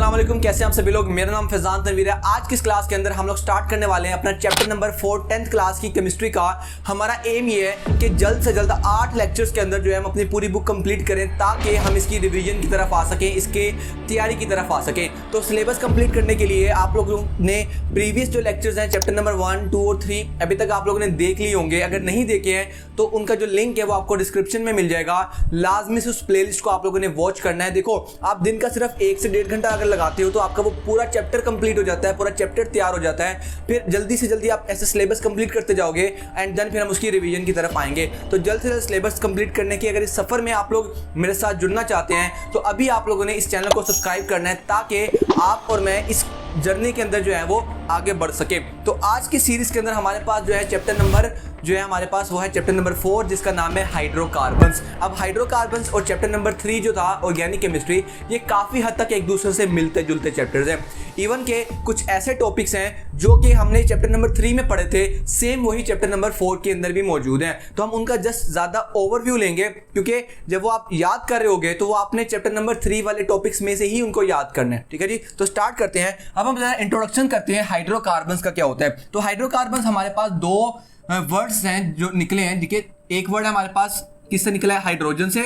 अस्सलाम वालेकुम, कैसे हैं आप सभी लोग। मेरा नाम फैजान तनवीर है। आज की इस क्लास के अंदर हम लोग स्टार्ट करने वाले हैं अपना चैप्टर नंबर 4 10th क्लास की केमिस्ट्री का। हमारा एम ये है कि जल्द से जल्द 8 लेक्चर्स के अंदर जो है हम अपनी पूरी बुक कंप्लीट करें ताकि हम इसकी रिवीजन की तरफ आ सकें, इसके तैयारी की तरफ आ सकें। तो सिलेबस कंप्लीट करने के लिए आप लोगों ने प्रीवियस जो लेक्चर्स हैं चैप्टर नंबर 1, 2 और 3 अभी तक आप लोगों ने देख लिए होंगे। अगर नहीं देखे हैं तो उनका जो लिंक है वो आपको डिस्क्रिप्शन में मिल जाएगा। लाजमी से उस प्लेलिस्ट को आप लोगों ने वॉच करना है। देखो, आप दिन का सिर्फ 1 से 1.5 घंटा अगर लगाते हो तो आपका वो पूरा चैप्टर कंप्लीट हो जाता है, पूरा चैप्टर तैयार हो जाता है। फिर जल्दी से जल्दी आप ऐसे सिलेबस कंप्लीट करते जाओगे एंड देन फिर हम उसकी रिवीजन की तरफ आएंगे। तो जल्द से जल्द सिलेबस कंप्लीट करने की अगर इस सफर में आप लोग मेरे साथ जुड़ना चाहते हैं तो अभी आप लोगों ने इस चैनल को सब्सक्राइब करना है ताकि आप और मैं इस जर्नी के अंदर जो है वो आगे बढ़ सके। तो आज की सीरीज के अंदर हमारे पास जो है चैप्टर नंबर जो है हमारे पास वो है चैप्टर नंबर 4 जिसका नाम है हाइड्रोकार्बन्स। अब हाइड्रोकार्बन्स और चैप्टर नंबर 3 जो था ऑर्गेनिक केमिस्ट्री, ये काफ़ी हद तक एक दूसरे से मिलते जुलते चैप्टर्स हैं। इवन के कुछ ऐसे टॉपिक्स हैं जो कि हमने चैप्टर नंबर 3 में पढ़े थे, सेम वही चैप्टर नंबर 4 के अंदर भी मौजूद हैं। तो हम उनका जस्ट ज़्यादा ओवरव्यू लेंगे क्योंकि जब वो आप याद कर रहे होगे तो वो आपने चैप्टर नंबर 3 वाले टॉपिक्स में से ही उनको याद करना है। ठीक है जी, तो स्टार्ट करते हैं। अब हम ज़रा इंट्रोडक्शन करते हैं हाइड्रोकार्बन्स का क्या होता है। तो हाइड्रोकार्बन्स हमारे पास दो वर्ड्स हैं जो निकले हैं। देखिए, एक वर्ड है हमारे पास किससे निकला है, हाइड्रोजन से,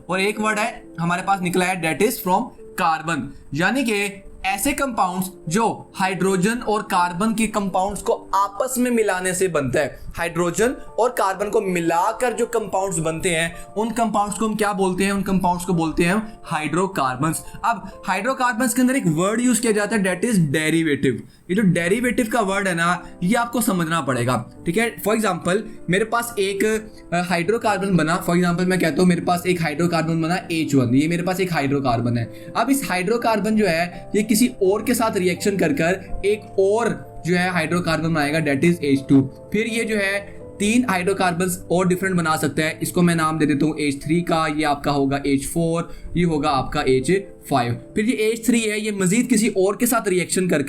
और एक वर्ड है हमारे पास निकला है डेट इज फ्रॉम कार्बन। यानी कि ऐसे कंपाउंड्स जो हाइड्रोजन और कार्बन के कंपाउंड्स को आपस में मिलाने से बनता है। हाइड्रोजन और कार्बन को मिलाकर जो कंपाउंड्स बनते हैं उन कंपाउंड्स को हम क्या बोलते हैं, उन कंपाउंड्स को बोलते हैं हाइड्रोकार्बन्स। अब हाइड्रोकार्बन्स के अंदर एक वर्ड यूज किया जाता है डेट इज डेरिवेटिव। ये जो डेरिवेटिव का वर्ड है ना, ये आपको समझना पड़ेगा। ठीक है, फॉर एग्जांपल मेरे पास एक हाइड्रोकार्बन बना। फॉर एग्जांपल मैं कहता हूँ मेरे पास एक हाइड्रोकार्बन बना H1, ये मेरे पास एक हाइड्रोकार्बन है। अब इस हाइड्रोकार्बन जो है ये किसी और के साथ रिएक्शन कर एक और जो है हाइड्रोकार्बन बनाएगा डेट इज H2। फिर ये जो है 3 हाइड्रोकार्बन्स और डिफरेंट बना सकता है। इसको मैं नाम दे देता हूँ H3 का, ये आपका होगा H4, ये होगा आपका H5। फिर ये H3 है, ये मजीद किसी और के साथ रिएक्शन कर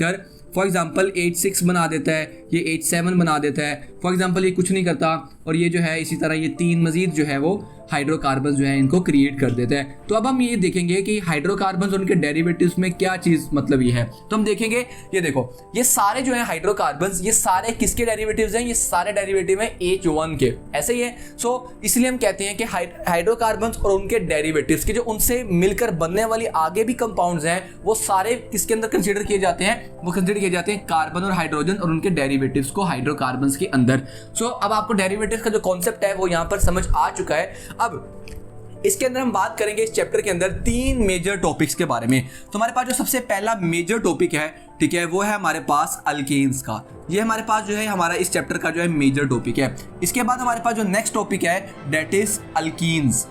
फॉर एग्जाम्पल H6 बना देता है, ये H7 बना देता है। फॉर एग्जाम्पल ये कुछ नहीं करता और ये जो है इसी तरह ये 3 मजीद जो है वो हाइड्रोकार्बन्स जो है इनको क्रिएट कर देते हैं। तो अब हम ये देखेंगे कि हाइड्रोकार्बन्स और उनके डेरिवेटिव्स में क्या चीज़ मतलब ये है। तो हम देखेंगे, ये देखो, ये सारे जो है हाइड्रोकार्बन्स, ये सारे किसके डेरिवेटिव्स हैं, ये सारे डेरिवेटिव हैं H1 के, ऐसे ही है। सो इसलिए हम कहते हैं कि हाइड्रोकार्बन्स और उनके डेरिवेटिव्स के जो उनसे मिलकर बनने वाली आगे भी कंपाउंड्स हैं वो सारे किसके अंदर कंसिडर किए जाते हैं, वो कंसिडर किए जाते हैं कार्बन और हाइड्रोजन और उनके डेरिवेटिव्स को हाइड्रोकार्बन्स के अंदर। सो अब आपको डेरिवेटिव्स का जो कॉन्सेप्ट है वो यहाँ पर समझ आ चुका है। अब इसके अंदर हम बात करेंगे इस चैप्टर के अंदर 3 मेजर टॉपिक्स के बारे में। तो हमारे पास जो सबसे पहला मेजर टॉपिक है, ठीक है, वो है हमारे पास अल्केन्स का। ये हमारे पास जो है हमारा इस चैप्टर का जो है मेजर टॉपिक है। इसके बाद हमारे पास जो नेक्स्ट टॉपिक है डेट इज अल्कीन्स।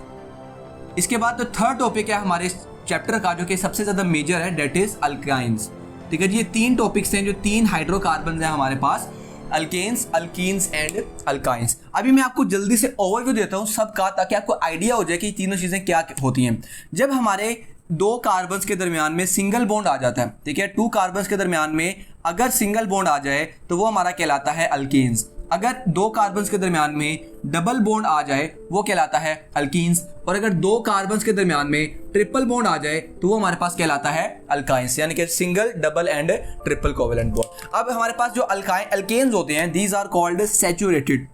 इसके बाद जो थर्ड टॉपिक है हमारे इस चैप्टर का जो कि सबसे ज्यादा मेजर है डेट इज अल्काइन्स। ठीक है जी, ये 3 टॉपिक्स हैं जो 3 हाइड्रोकार्बन है हमारे पास, अल्केन्स, अल्कीन्स एंड अल्काइन्स। अभी मैं आपको जल्दी से ओवरव्यू देता हूं सबका ताकि आपको आइडिया हो जाए कि तीनों चीजें क्या होती हैं। जब हमारे 2 कार्बन्स के दरमियान में सिंगल बॉन्ड आ जाता है, ठीक है, 2 कार्बन्स के दरमियान में अगर सिंगल बॉन्ड आ जाए तो वो हमारा कहलाता है अल्केन्स। अगर 2 कार्बन्स के दरमियान में डबल बॉन्ड आ जाए वो कहलाता है अल्कीन्स, और अगर 2 कार्बन्स के दरमियान में ट्रिपल बॉन्ड आ जाए तो वो हमारे पास कहलाता है अल्काइन्स, यानी कि single, double and triple covalent bond. अब हमारे पास जो अल्केन्स होते हैं, these are called saturated.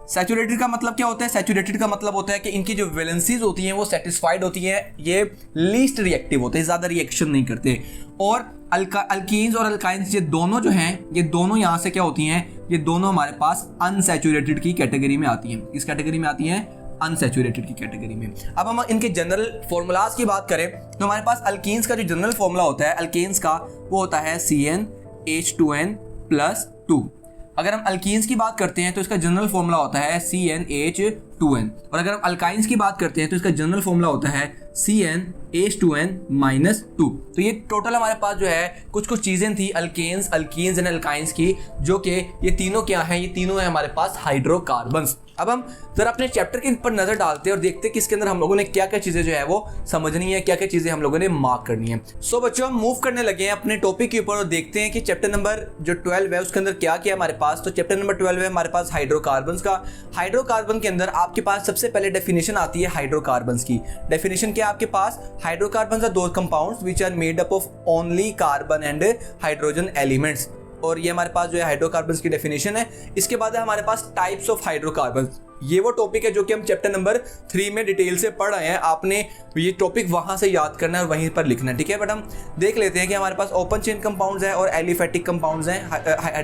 Saturated का मतलब क्या होता है, सैचुरेटेड का मतलब होता है कि इनकी जो वैलेंसीज होती हैं वो सेटिस्फाइड होती हैं, ये लीस्ट रिएक्टिव होते हैं, ज़्यादा रिएक्शन नहीं करते। और अल्कीन्स और अल्काइन्स ये दोनों जो हैं, ये दोनों यहाँ से क्या होती हैं, ये दोनों हमारे पास अनसैचुरेटेड की कैटेगरी में आती हैं। इस कैटेगरी में आती हैं, अनसैचुरेटेड की कैटेगरी में। अब हम इनके जनरल फॉर्मूलाज की बात करें तो हमारे पास अल्कीन्स का जो जनरल फॉर्मूला होता है अल्केन्स का, वो होता है CnH2n+2। अगर हम अल्कीन्स की बात करते हैं तो इसका जनरल फॉर्मूला होता है CnH2n, और अगर हम अल्काइन्स की बात करते हैं तो इसका जनरल फॉर्मूला होता है CnH2n-2। तो ये टोटल हमारे पास जो है कुछ चीज़ें थी अल्केन्स, अल्कीन्स एंड अल्काइन्स की, जो कि ये तीनों क्या हैं, ये तीनों हैं हमारे पास हाइड्रोकार्बन्स। अब हम जरा अपने चैप्टर के ऊपर नजर डालते हैं और देखते हैं कि इसके अंदर हम लोगों ने क्या क्या चीजें जो है वो समझनी है, क्या क्या चीजें हम लोगों ने मार्क करनी है। सो बच्चों, हम मूव करने लगे हैं अपने टॉपिक के ऊपर और देखते हैं कि चैप्टर नंबर जो 12 है उसके अंदर क्या क्या है हमारे पास। तो चैप्टर नंबर 12 है हमारे पास हाइड्रोकार्बन्स का। हाइड्रोकार्बन के अंदर आप आपके पास सबसे पहले डेफिनेशन आती है हाइड्रोकार्बन्स की। डेफिनेशन क्या है आपके पास? Hydrocarbons are those compounds which are made up of only carbon and hydrogen elements. और ये हमारे पास जो है हाइड्रोकार्बन्स की डेफिनेशन है। इसके बाद है हमारे पास टाइप्स ऑफ हाइड्रोकार्बन्स। ये वो टॉपिक है जो कि हम चैप्टर नंबर 3 में डिटेल से पढ़ रहे हैं। आपने ये टॉपिक वहां से याद करना है और वहीं पर लिखना है, ठीक है। बट हम देख लेते हैं कि हमारे पास ओपन चेन कंपाउंड्स हैं और एलिफेटिक कंपाउंड्स हैं,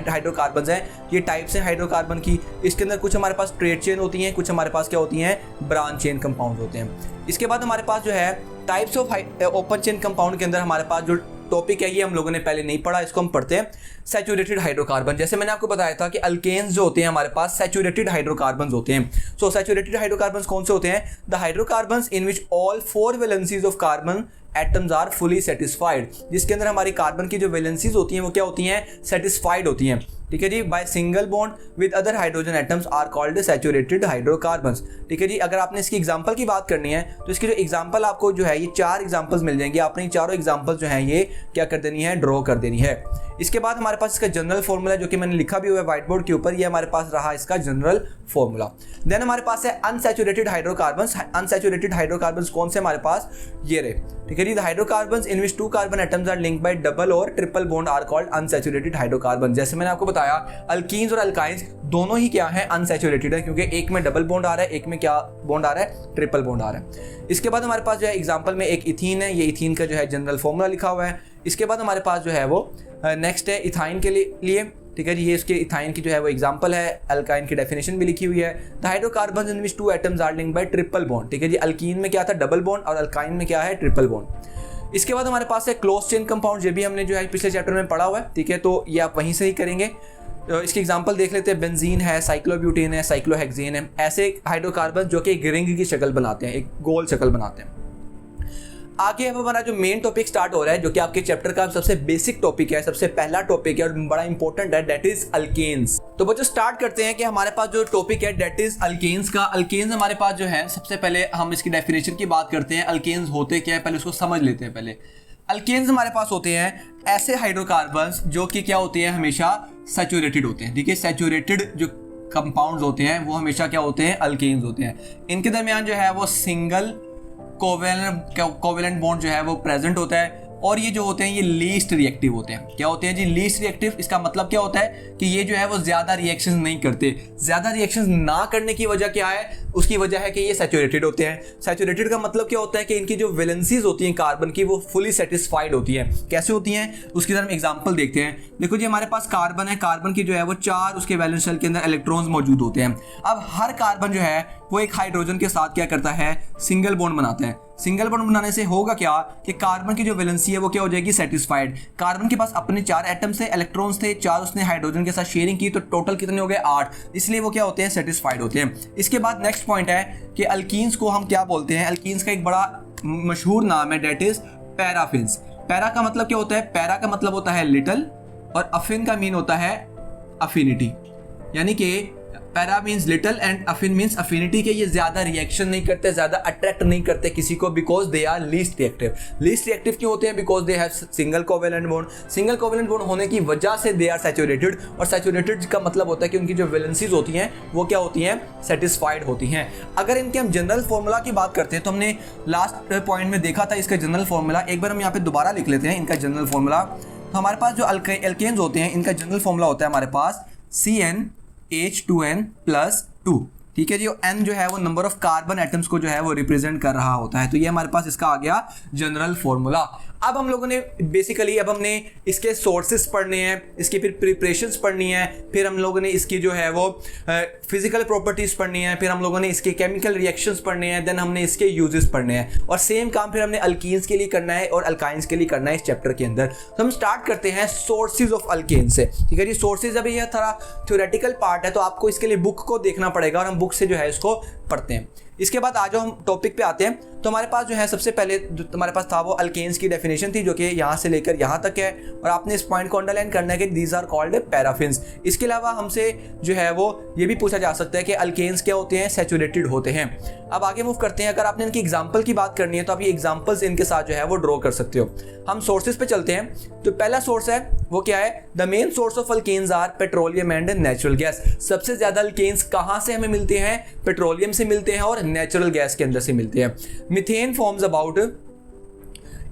हाइड्रोकार्बन्स हैं। ये टाइप्स हैं हाइड्रोकार्बन की। इसके अंदर कुछ हमारे पास स्ट्रेट चेन होती हैं, कुछ हमारे पास क्या होती हैं, ब्रांच चेन कंपाउंड होते हैं। इसके बाद हमारे पास जो है types of open chain compound के अंदर हमारे पास जो टॉपिक है ये हम लोगों ने पहले नहीं पढ़ा, इसको हम पढ़ते हैं सैचुरेटेड हाइड्रोकार्बन। जैसे मैंने आपको बताया था कि अल्केन्स जो होते हैं हमारे पास सैचुरेटेड हाइड्रोकार्बन्स होते हैं। सो सैचुरेटेड हाइड्रोकार्बन्स कौन से होते हैं? The hydrocarbons in which all 4 valencies of carbon atoms are fully satisfied, जिसके अंदर हमारी कार्बन की जो वैलेंसीज होती हैं वो क्या होती हैं, सेटिस्फाइड होती हैं, ठीक है जी। By single bond with other hydrogen atoms are called saturated hydrocarbons, ठीक है जी। अगर आपने इसकी एग्जांपल की बात करनी है तो इसकी जो एग्जांपल आपको जो है ये 4 एग्जांपल्स मिल जाएंगे। आपने चारों एग्जांपल्स जो हैं ये क्या कर देनी है, ड्रॉ कर देनी है। इसके बाद हमारे पास इसका जनरल फॉर्मूला जो कि मैंने लिखा भी हुआ है व्हाइट बोर्ड के ऊपर, ये हमारे पास रहा इसका जनरल फॉर्मूला। देन हमारे पास है अनसैचुरेटेड हाइड्रोकार्बन्स। अनसैचुरेटेड हाइड्रोकार्बन्स कौन से हमारे पास, ये रहे, ठीक है जी। The hydrocarbons in which 2 carbon atoms are linked by double और triple bond are called unsaturated hydrocarbon. जैसे मैंने आपको बताया अल्कीन्स और अल्काइंस दोनों ही क्या है, अनसैचुरेटेड है, क्योंकि एक में डबल बॉन्ड आ रहा है, एक में क्या बॉन्ड आ रहा है, ट्रिपल बॉन्ड आ रहा है। इसके बाद हमारे पास जो है एग्जांपल में एक इथीन है, ये इथीन का जो है जनरल फॉर्मूला लिखा हुआ है। इसके बाद हमारे पास जो है वो नेक्स्ट है इथाइन के लिए, ठीक है जी। ये इसके इथाइन की जो है वो एग्जांपल है। अल्काइन की डेफिनेशन भी लिखी हुई है। The hydrocarbons in which 2 atoms are linked by triple bond, ठीक है जी। अल्कीन में क्या था, डबल बॉन्ड, और अल्काइन में क्या है, ट्रिपल बॉन्ड। इसके बाद हमारे पास है क्लोज चेन कंपाउंड, ये भी हमने जो है पिछले चैप्टर में पढ़ा हुआ है, ठीक है। तो ये आप वहीं से ही करेंगे। तो इसकी एग्जांपल देख लेते हैं। बेंजीन है, साइक्लोब्यूटेन है, साइक्लोहेक्सेन है, ऐसे हाइड्रोकार्बन जो कि एक रिंग की शक्ल बनाते हैं, एक गोल शक्ल बनाते हैं। आगे अब हमारा जो मेन टॉपिक स्टार्ट हो रहा है, जो कि आपके चैप्टर का सबसे बेसिक टॉपिक है, सबसे पहला टॉपिक है और बड़ा इंपॉर्टेंट है, दैट इज अल्केन्स। तो बच्चों स्टार्ट करते हैं कि हमारे पास जो टॉपिक है दैट इज अल्केन्स का। अल्केन्स हमारे पास जो है, सबसे पहले हम इसकी डेफिनेशन की बात करते हैं। अल्केन्स होते क्या है पहले उसको समझ लेते हैं। पहले अल्केन्स हमारे पास होते हैं ऐसे हाइड्रोकार्बन्स जो कि क्या होते हैं, हमेशा सैचुरेटेड होते हैं, ठीक है। सैचुरेटेड जो कंपाउंड्स होते हैं वो हमेशा क्या होते हैं, अल्केन्स होते हैं। इनके दरमियान जो है वो सिंगल कोवेलेंट बॉन्ड जो है वो प्रेजेंट होता है, और ये जो होते हैं ये लीस्ट रिएक्टिव होते हैं। क्या होते हैं जी, लीस्ट रिएक्टिव। इसका मतलब क्या होता है कि ये जो है वो ज्यादा रिएक्शंस नहीं करते। ज्यादा रिएक्शंस ना करने की वजह क्या है, उसकी वजह है कि ये सैचुरेटेड होते हैं। सैचुरेटेड का मतलब क्या होता है कि इनकी जो वैलेंसीज होती हैं कार्बन की वो फुली सेटिस्फाइड होती हैं। कैसे होती हैं उसकी तरह हम एग्जांपल देखते हैं। देखो जी हमारे पास कार्बन है, कार्बन की जो है वो 4 उसके वैलेंस शेल के अंदर इलेक्ट्रॉन्स मौजूद होते हैं। अब हर कार्बन जो है वो एक हाइड्रोजन के साथ क्या करता है, सिंगल बॉन्ड बनाता है। सिंगल बॉन्ड बनाने से होगा क्या कि कार्बन की जो वैलेंसी है वो क्या हो जाएगी, सेटिस्फाइड। कार्बन के पास अपने 4 एटम्स थे, इलेक्ट्रॉन्स थे, 4 उसने हाइड्रोजन के साथ शेयरिंग की, तो टोटल कितने हो गए, 8। इसलिए वो क्या होते हैं, सेटिस्फाइड होते हैं। इसके बाद नेक्स्ट पॉइंट है कि अल्कीन्स को हम क्या बोलते हैं। अल्कीन्स का एक बड़ा मशहूर नाम है, डेट इज पैराफिन्स। पैरा का मतलब क्या होता है, पैरा का मतलब होता है लिटिल, और अफिन का मीन होता है अफिनिटी। यानी कि para means little and affin means affinity के। ये ज्यादा रिएक्शन नहीं करते, ज्यादा अट्रैक्ट नहीं करते किसी को, because they are least reactive. Least reactive क्यों होते हैं, because they have single covalent bond. Single covalent bond होने की वजह से दे आर सैचुरेटेड, और सैचुरेटेड का मतलब होता है कि उनकी जो वैलेंसीज होती हैं वो क्या होती हैं, सेटिस्फाइड होती हैं। अगर इनके हम जनरल फॉर्मूला की बात करते हैं तो हमने लास्ट पॉइंट में देखा था इसका जनरल फॉर्मूला। एक बार हम यहाँ पे दोबारा लिख लेते हैं इनका जनरल फॉर्मूला। तो हमारे पास जो अल्केन्स होते हैं इनका जनरल फॉर्मूला होता है हमारे पास CnH2n+2, ठीक है जी। n जो है वो नंबर ऑफ कार्बन एटम्स को जो है वो रिप्रेजेंट कर रहा होता है। तो ये हमारे पास इसका आ गया जनरल फॉर्मूला। अब हम लोगों ने बेसिकली अब हमने इसके सोर्सेस पढ़ने हैं, इसकी फिर प्रिपरेशंस पढ़नी है, फिर हम लोगों ने इसकी जो है वो फिजिकल प्रॉपर्टीज पढ़नी है, फिर हम लोगों ने इसके केमिकल रिएक्शंस पढ़ने हैं, देन हमने इसके यूजेस पढ़ने हैं, और सेम काम फिर हमने अल्कीन्स के लिए करना है और अल्काइंस के लिए करना है इस चैप्टर के अंदर। तो हम स्टार्ट करते हैं सोर्सेज ऑफ अल्केन से, ठीक है जी। सोर्सेज अभी यह थोड़ा थ्योरेटिकल पार्ट है, तो आपको इसके लिए बुक को देखना पड़ेगा और हम बुक से जो है इसको पढ़ते हैं। इसके बाद आज हम टॉपिक पे आते हैं। तो हमारे पास जो है सबसे पहले जो हमारे पास था वो अल्केन्स की डेफिनेशन थी, जो कि यहाँ से लेकर यहाँ तक है, और आपने इस पॉइंट को अंडरलाइन करना है कि दीज आर कॉल्ड पैराफिन्स। इसके अलावा हमसे जो है वो ये भी पूछा जा सकता है कि अल्केन्स क्या होते हैं, सैचुरेटेड होते हैं। अब आगे मूव करते हैं। अगर आपने इनकी एग्जाम्पल की बात करनी है तो आप ये एग्जाम्पल्स इनके साथ जो है वो ड्रॉ कर सकते हो। हम सोर्सेज पे चलते हैं। तो पहला सोर्स है वो क्या है, the main source of alkanes are petroleum and natural gas. सबसे ज्यादा अल्केन्स कहाँ से हमें मिलते हैं, पेट्रोलियम से मिलते हैं और नेचुरल गैस के अंदर से मिलते हैं। Methane forms about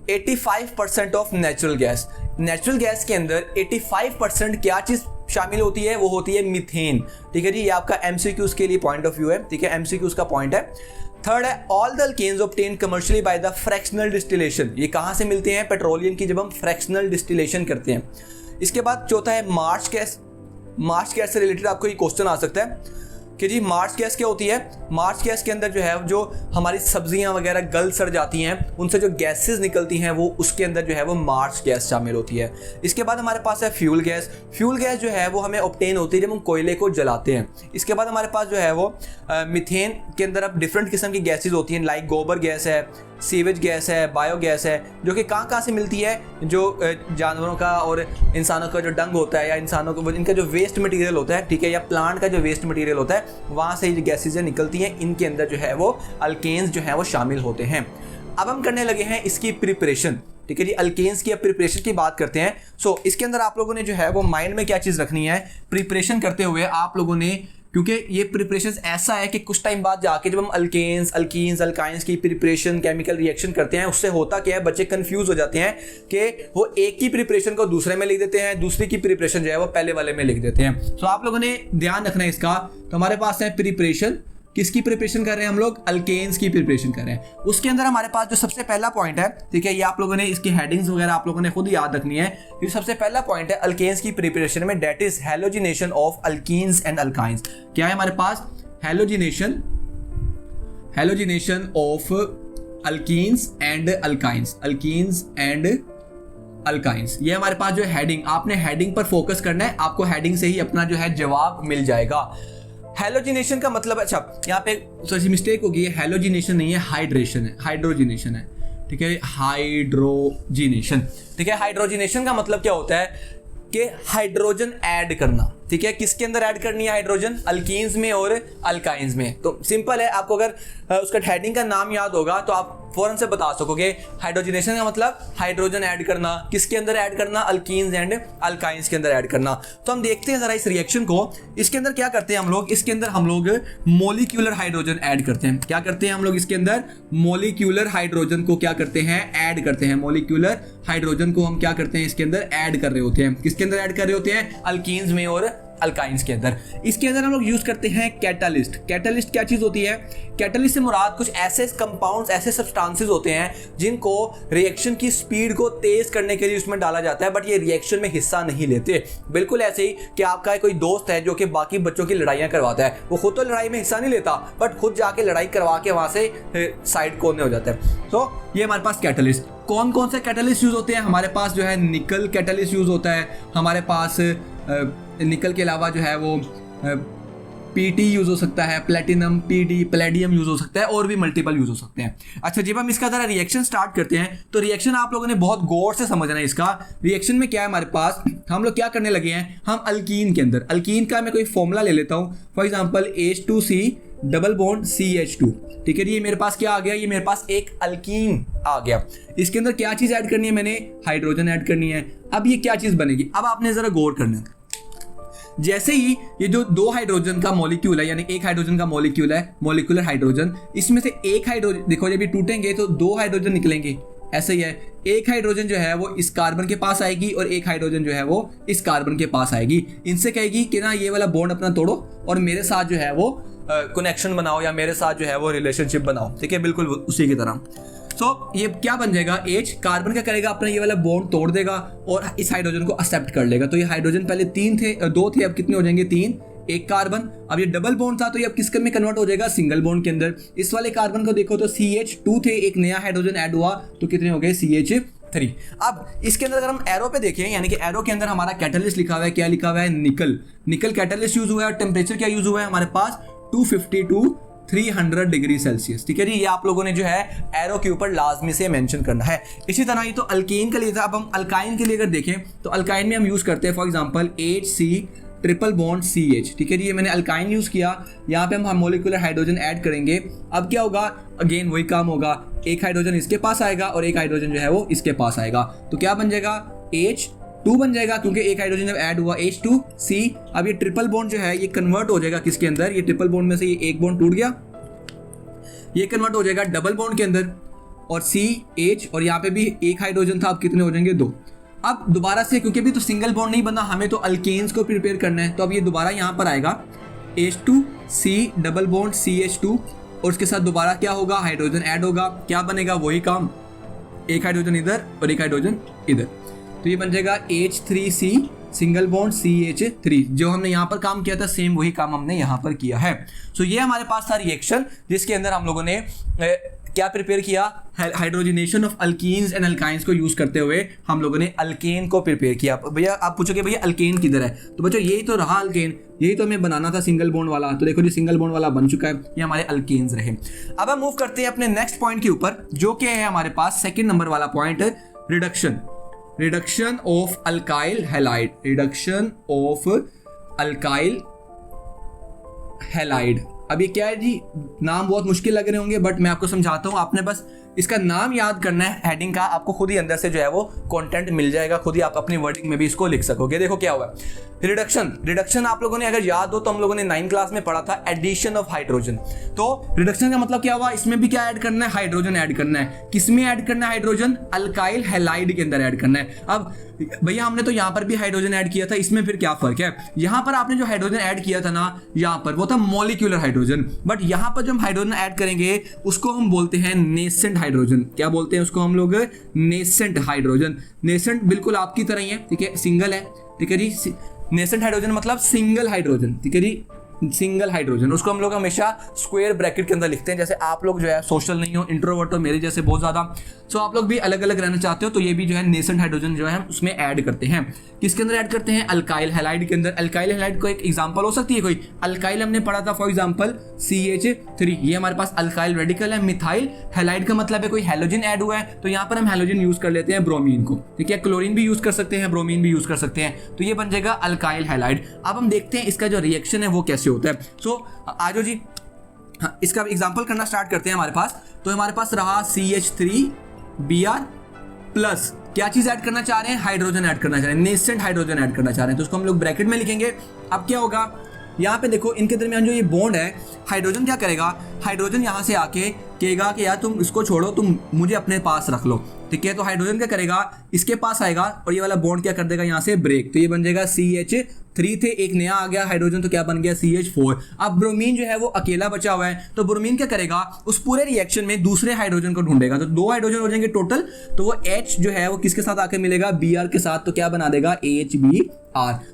85% of natural gas. Natural gas के अंदर 85% क्या चीज शामिल होती है, वो होती है मीथेन। ठीक है जी, ये आपका एमसीक्यूज के लिए पॉइंट ऑफ व्यू है। ठीक है, एमसीक्यूज का पॉइंट है। थर्ड है all the alkanes obtain commercially by the fractional distillation. ये कहाँ से मिलते हैं, पेट्रोलियम की जब हम फ्रैक्शनल डिस्टिलेशन करते हैं। इसके बाद चौथा है मार्च गैस। मार्च गैस से रिलेटेड आपको ये क्वेश्चन आ सकता है कि जी मार्च गैस क्या होती है। मार्च गैस के अंदर जो है जो हमारी सब्जियां वगैरह गल सड़ जाती हैं, उनसे जो गैसेस निकलती हैं वो उसके अंदर जो है वो मार्च गैस शामिल होती है। इसके बाद हमारे पास है फ्यूल गैस। फ्यूल गैस जो है वो हमें ऑब्टेन होती है जब हम कोयले को जलाते हैं। इसके बाद हमारे पास जो है वो मीथेन के अंदर अब डिफरेंट किस्म की गैसेज होती हैं, लाइक गोबर गैस है, सीवेज गैस है, बायोगैस है, जो कि कहाँ से मिलती है, जो जानवरों का और इंसानों का जो डंग होता है या इंसानों को इनका जो वेस्ट मटेरियल होता है, ठीक है, या प्लांट का जो वेस्ट मटेरियल होता है, वहाँ से ये गैसेज निकलती हैं। इनके अंदर जो है वो अल्केन्स जो है वो शामिल होते हैं। अब हम करने लगे हैं इसकी प्रिपरेशन। ठीक है जी, अल्केन्स की प्रिपरेशन की बात करते हैं। सो इसके अंदर आप लोगों ने जो है वो माइंड में क्या चीज़ रखनी है, प्रिपरेशन करते हुए आप लोगों ने, क्योंकि ये प्रिपरेशन ऐसा है कि कुछ टाइम बाद जाके जब हम अल्केन्स, अल्कीन्स, अल्काइंस की प्रिपरेशन, केमिकल रिएक्शन करते हैं, उससे होता क्या है, बच्चे कंफ्यूज हो जाते हैं कि वो एक की प्रिपरेशन को दूसरे में लिख देते हैं, दूसरी की प्रिपरेशन जो है वो पहले वाले में लिख देते हैं। तो आप लोगों ने ध्यान रखना है इसका। तो हमारे पास है प्रिपरेशन, किसकी प्रिपरेशन कर रहे हैं हम लोग, अल्केन्स की प्रिपरेशन कर रहे हैं। उसके अंदर हमारे पास जो सबसे पहला पॉइंट है, ठीक है, ये आप लोगों ने इसकी हेडिंग्स वगैरह आप लोगों ने खुद याद रखनी है। ये सबसे पहला पॉइंट है अल्केन्स की प्रिपरेशन में, that is halogenation of alkenes and alkynes. क्या है हमारे पास, halogenation of alkenes and alkynes, alkenes and alkynes. ये हमारे पास जो हेडिंग, आपने हेडिंग पर फोकस करना है, आपको हेडिंग से ही अपना जो है जवाब मिल जाएगा। हैलोजिनेशन का मतलब, अच्छा यहाँ पे थोड़ी मिस्टेक होगी, हैलोजिनेशन नहीं है, हाइड्रेशन है, हाइड्रोजिनेशन है। ठीक है, हाइड्रोजिनेशन। ठीक है, हाइड्रोजिनेशन का मतलब क्या होता है कि हाइड्रोजन ऐड करना। ठीक है, किसके अंदर ऐड करनी है हाइड्रोजन, अल्कीन्स में और अल्काइंस में। तो सिंपल है, आपको अगर उसका हेडिंग का नाम याद होगा तो आप फौरन से बता सकोगे। हाइड्रोजिनेशन का मतलब हाइड्रोजन ऐड करना, किसके अंदर ऐड करना, अल्कीन्स एंड अल्काइंस के अंदर ऐड करना। तो हम देखते हैं जरा इस रिएक्शन को। इसके अंदर क्या करते हैं हम लोग, इसके अंदर हम लोग मोलिक्यूलर हाइड्रोजन ऐड करते हैं। क्या करते हैं हम लोग इसके अंदर, मोलिक्यूलर हाइड्रोजन को क्या करते हैं, ऐड करते हैं। मोलिक्यूलर हाइड्रोजन को हम क्या करते हैं इसके अंदर ऐड कर रहे होते हैं। किसके अंदर ऐड कर रहे होते हैं, अल्कीन्स में और अल्काइंस के अंदर। इसके अंदर हम लोग यूज करते हैं कैटालिस्ट। कैटालिस्ट क्या चीज होती है, कैटालिस्ट से मुराद कुछ ऐसे कंपाउंड्स, ऐसे सब्सटेंसेस होते हैं जिनको रिएक्शन की स्पीड को तेज करने के लिए उसमें डाला जाता है, बट ये रिएक्शन में हिस्सा नहीं लेते। बिल्कुल ऐसे ही कि आपका कोई दोस्त है जो कि बाकी बच्चों की लड़ाइयां करवाता है, वो खुद तो लड़ाई में हिस्सा नहीं लेता, बट खुद जाके लड़ाई करवा के वहां से साइड कोने हो जाता है। तो ये हमारे पास कैटालिस्ट। कौन कौन से कैटालिस्ट यूज होते हैं, हमारे पास जो है निकल कैटालिस्ट यूज होता है, हमारे पास निकल के अलावा जो है वो पीटी यूज हो सकता है, प्लेटिनम, पीडी, पैलेडियम यूज हो सकता है, और भी मल्टीपल यूज हो सकते हैं। अच्छा, जब हम इसका जरा रिएक्शन स्टार्ट करते हैं तो रिएक्शन आप लोगों ने बहुत गौर से समझना है। इसका रिएक्शन में क्या है हमारे पास, हम लोग क्या करने लगे हैं, हम अल्कीन के अंदर, अल्कीन का मैं कोई फॉर्मूला ले लेता हूँ, for example H2C double bond CH2। ठीक है, ये मेरे पास क्या आ गया, ये मेरे पास एक अल्कीन आ गया। इसके अंदर क्या चीज ऐड करनी है, मैंने हाइड्रोजन ऐड करनी है। अब ये क्या चीज बनेगी, अब आपने जरा गौर करना है। जैसे ही ये जो दो हाइड्रोजन का मॉलिक्यूल है, यानी एक हाइड्रोजन का मॉलिक्यूल है, मॉलिक्यूलर हाइड्रोजन, इसमें से एक हाइड्रोजन, देखो जब ये टूटेंगे तो दो हाइड्रोजन निकलेंगे, ऐसा ही है। एक हाइड्रोजन जो है वो इस कार्बन के पास आएगी और एक हाइड्रोजन जो है वो इस कार्बन के पास आएगी। इनसे कहेगी कि ना ये वाला बॉन्ड अपना तोड़ो और मेरे साथ जो है वो कनेक्शन बनाओ, या मेरे साथ जो है वो रिलेशनशिप बनाओ। ठीक है, बिल्कुल उसी की तरह। सो ये क्या बन जाएगा, H कार्बन क्या करेगा, अपना ये वाला बॉन्ड तोड़ देगा और इस हाइड्रोजन को एक्सेप्ट कर लेगा। तो ये हाइड्रोजन पहले दो थे, अब कितने हो जाएंगे, 3, एक कार्बन। अब ये डबल बॉन्ड था तो ये अब किसके में कन्वर्ट हो जाएगा, सिंगल बॉन्ड के अंदर। इस वाले कार्बन को देखो तो CH2 थे, एक नया हाइड्रोजन ऐड हुआ तो कितने हो गए, CH3। अब इसके अंदर अगर हम एरो पे देखें, यानी कि एरो के अंदर हमारा कैटालिस्ट लिखा हुआ है, क्या लिखा हुआ है, निकल। निकल कैटालिस्ट यूज हुआ है और टेम्परेचर क्या यूज हुआ है हमारे पास, 250 to 300 डिग्री सेल्सियस। ठीक है जी, ये आप लोगों ने जो है एरो के ऊपर लाजमी से मेंशन करना है। इसी तरह ये तो अल्केन के लिए था। अब हम अल्काइन के लिए अगर देखें तो अल्काइन में हम यूज करते हैं for example HC triple bond CH। ठीक है जी, ये मैंने अल्काइन यूज किया, यहाँ पे हम मोलिकुलर हाइड्रोजन ऐड करेंगे। अब क्या होगा, अगेन वही काम होगा, एक हाइड्रोजन इसके पास आएगा और एक हाइड्रोजन जो है वो इसके पास आएगा। तो क्या बन जाएगा, H2 बन जाएगा, क्योंकि एक हाइड्रोजन जब ऐड हुआ H2C। अब ये ट्रिपल बॉन्ड जो है ये कन्वर्ट हो जाएगा किसके अंदर, ये ट्रिपल बॉन्ड में से ये एक बॉन्ड टूट गया ये कन्वर्ट हो जाएगा डबल बॉन्ड के अंदर और CH, और यहाँ पे भी एक हाइड्रोजन था, अब कितने हो जाएंगे 2। अब दोबारा से क्योंकि अभी तो सिंगल बॉन्ड नहीं बना, हमें तो अल्केन्स को प्रिपेयर करना है, तो अब ये दोबारा यहाँ पर आएगा H2C डबल बॉन्ड CH2 और उसके साथ दोबारा क्या होगा, हाइड्रोजन ऐड होगा, क्या बनेगा वही काम, एक हाइड्रोजन इधर और एक हाइड्रोजन इधर, तो ये बन जाएगा H3C सिंगल बॉन्ड CH3। जो हमने यहाँ पर काम किया था सेम वही काम हमने यहाँ पर किया है। सो ये हमारे पास था रिएक्शन जिसके अंदर हम लोगों ने क्या प्रिपेयर किया, hydrogenation of alkenes and alkynes को यूज करते हुए हम लोगों ने अल्केन को प्रिपेयर किया। भैया आप पूछोगे भैया अल्केन किधर है, तो बच्चों यही तो रहा अल्केन, यही तो हमें बनाना था सिंगल बॉन्ड वाला, तो देखो जी सिंगल बॉन्ड वाला बन चुका है, ये हमारे अल्केन्स रहे। अब हम मूव करते हैं अपने नेक्स्ट पॉइंट के ऊपर जो कि है हमारे पास सेकंड नंबर वाला point, reduction of alkyl halide, reduction of alkyl halide. अब ये क्या है जी, नाम बहुत मुश्किल लग रहे होंगे बट मैं आपको समझाता हूँ, आपने बस इसका नाम याद करना है, हेडिंग का आपको खुद ही अंदर से जो है वो कंटेंट मिल जाएगा, खुद ही आप अपनी वर्डिंग में भी इसको लिख सकोगे। देखो क्या हुआ, रिडक्शन आप लोगों ने अगर याद हो तो हम लोगों ने 9th क्लास में पढ़ा था एडिशन ऑफ हाइड्रोजन। तो रिडक्शन का मतलब क्या हुआ, इसमें भी क्या ऐड करना है, हाइड्रोजन ऐड करना है। किसमें ऐड करना है हाइड्रोजन, अल्काइल हैलाइड के अंदर ऐड करना है। अब भैया हमने तो यहाँ पर भी हाइड्रोजन ऐड किया था, इसमें फिर क्या फर्क है, यहाँ पर आपने जो हाइड्रोजन ऐड किया था ना यहाँ पर वो था मॉलिक्यूलर हाइड्रोजन, बट यहाँ पर जो हम हाइड्रोजन ऐड करेंगे उसको हम बोलते हैं नेसेंट हाइड्रोजन। क्या बोलते हैं उसको हम लोग, नेसेंट हाइड्रोजन। नेसेंट बिल्कुल आपकी तरह ही है, ठीक है, सिंगल है, ठीक है जी। नेसेंट हाइड्रोजन मतलब सिंगल हाइड्रोजन, ठीक है जी, सिंगल हाइड्रोजन। उसको हम लोग हमेशा स्क्वायर ब्रैकेट के अंदर लिखते हैं। जैसे आप लोग जो है सोशल नहीं हो, इंट्रोवर्ट हो मेरे जैसे बहुत ज्यादा, सो आप लोग भी अलग अलग रहना चाहते हो, तो ये भी जो है नेसेंट हाइड्रोजन जो है उसमें ऐड करते हैं। किसके अंदर ऐड करते हैं, अल्काइल हैलाइड के अंदर। अल्काइल हैलाइड को एक एग्जांपल हो सकती है कोई, अल्काइल हमने पढ़ा था फॉर एग्जांपल CH3, ये हमारे पास अल्काइल रेडिकल है। मिथाइल हैलाइड का मतलब है कोई हैलोजन ऐड हुआ है, तो यहाँ पर हम हैलोजन यूज कर लेते हैं ब्रोमीन को, ठीक है, क्लोरीन भी यूज कर सकते हैं, ब्रोमीन भी यूज कर सकते हैं, तो ये बन जाएगा अल्काइल हैलाइड। अब हम देखते हैं इसका जो रिएक्शन है वो कैसे होता है। सो आजो जी, हाँ, इसका एग्जांपल करना स्टार्ट करते हैं हमारे पास। तो हमारे पास रहा CH3Br प्लस, क्या चीज ऐड करना चाह रहे हैं, हाइड्रोजन ऐड करना चाह रहे हैं, नेसेंट हाइड्रोजन ऐड करना चाह रहे हैं, तो उसको हम लोग ब्रैकेट में लिखेंगे। अब क्या होगा, यहाँ पे देखो इनके दरमियान जो ये बॉन्ड है, हाइड्रोजन क्या करेगा, हाइड्रोजन यहाँ से आके कहेगा कि यार तुम इसको छोड़ो, तुम मुझे अपने पास रख लो, ठीक है। तो हाइड्रोजन क्या करेगा, इसके पास आएगा और ये वाला बॉन्ड क्या कर देगा, यहाँ से ब्रेक, तो ये बन जाएगा CH3 थे, एक नया आ गया हाइड्रोजन, तो क्या बन गया CH4। अब ब्रोमीन जो है वो अकेला बचा हुआ है, तो ब्रोमीन क्या करेगा, उस पूरे रिएक्शन में दूसरे हाइड्रोजन को ढूंढेगा, तो 2 हाइड्रोजन हो जाएंगे टोटल, तो वो H जो है वो किसके साथ आके मिलेगा, Br के साथ, तो क्या बना देगा HBr।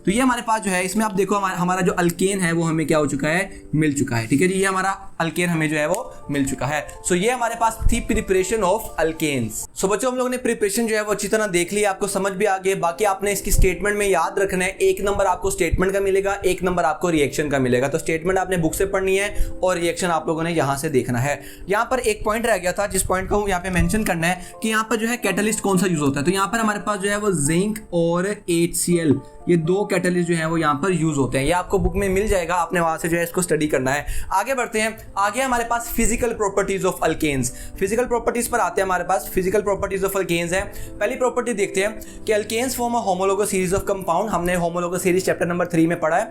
तो ये हमारे पास जो है, इसमें आप देखो हमारा जो अल्केन है वो हमें क्या हो चुका है, मिल चुका है, ठीक है जी, ये हमारा अल्केन हमें जो है वो मिल चुका है। सो ये हमारे पास थी प्रिपरेशन ऑफ अल्केन्स। सो बच्चों हम लोगों ने प्रिपरेशन जो है वो अच्छी तरह देख ली, आपको समझ भी आ गई। बाकी आपने इसकी स्टेटमेंट में याद रखना है, 1 नंबर आपको स्टेटमेंट का मिलेगा, 1 नंबर आपको रिएक्शन का मिलेगा। तो स्टेटमेंट आपने बुक से पढ़नी है और रिएक्शन आप लोगों ने यहां से देखना है। यहाँ पर एक पॉइंट रह गया था जिस पॉइंट को यहाँ पे मेंशन करना है कि यहाँ पर जो है कैटलिस्ट कौन सा यूज होता है। तो यहाँ पर हमारे पास जो है वो जिंक और HCl, ये 2 कैटलिस्ट जो है वो यहाँ पर यूज होते हैं, ये आपको बुक में मिल जाएगा, आपने वहां से जो है इसको स्टडी करना है। आगे बढ़ते हैं, आगे हमारे पास physical properties of alkanes. Physical properties पर आते हैं, हमारे पास फिजिकल प्रॉपर्टीज ऑफ अल्केन्स है। पहली प्रॉपर्टी देखते हैं कि alkanes form a homologous series of compound. हमने होमोलोगस सीरीज चैप्टर नंबर 3 में पढ़ा है।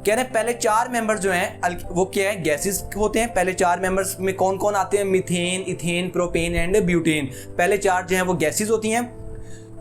कह रहे हैं पहले 4 मेंबर्स जो हैं वो क्या है, गैसेस होते हैं। पहले 4 मेंबर्स में कौन कौन आते हैं, methane, ethane, propane and butane. पहले 4 जो हैं वो गैसेस होती हैं।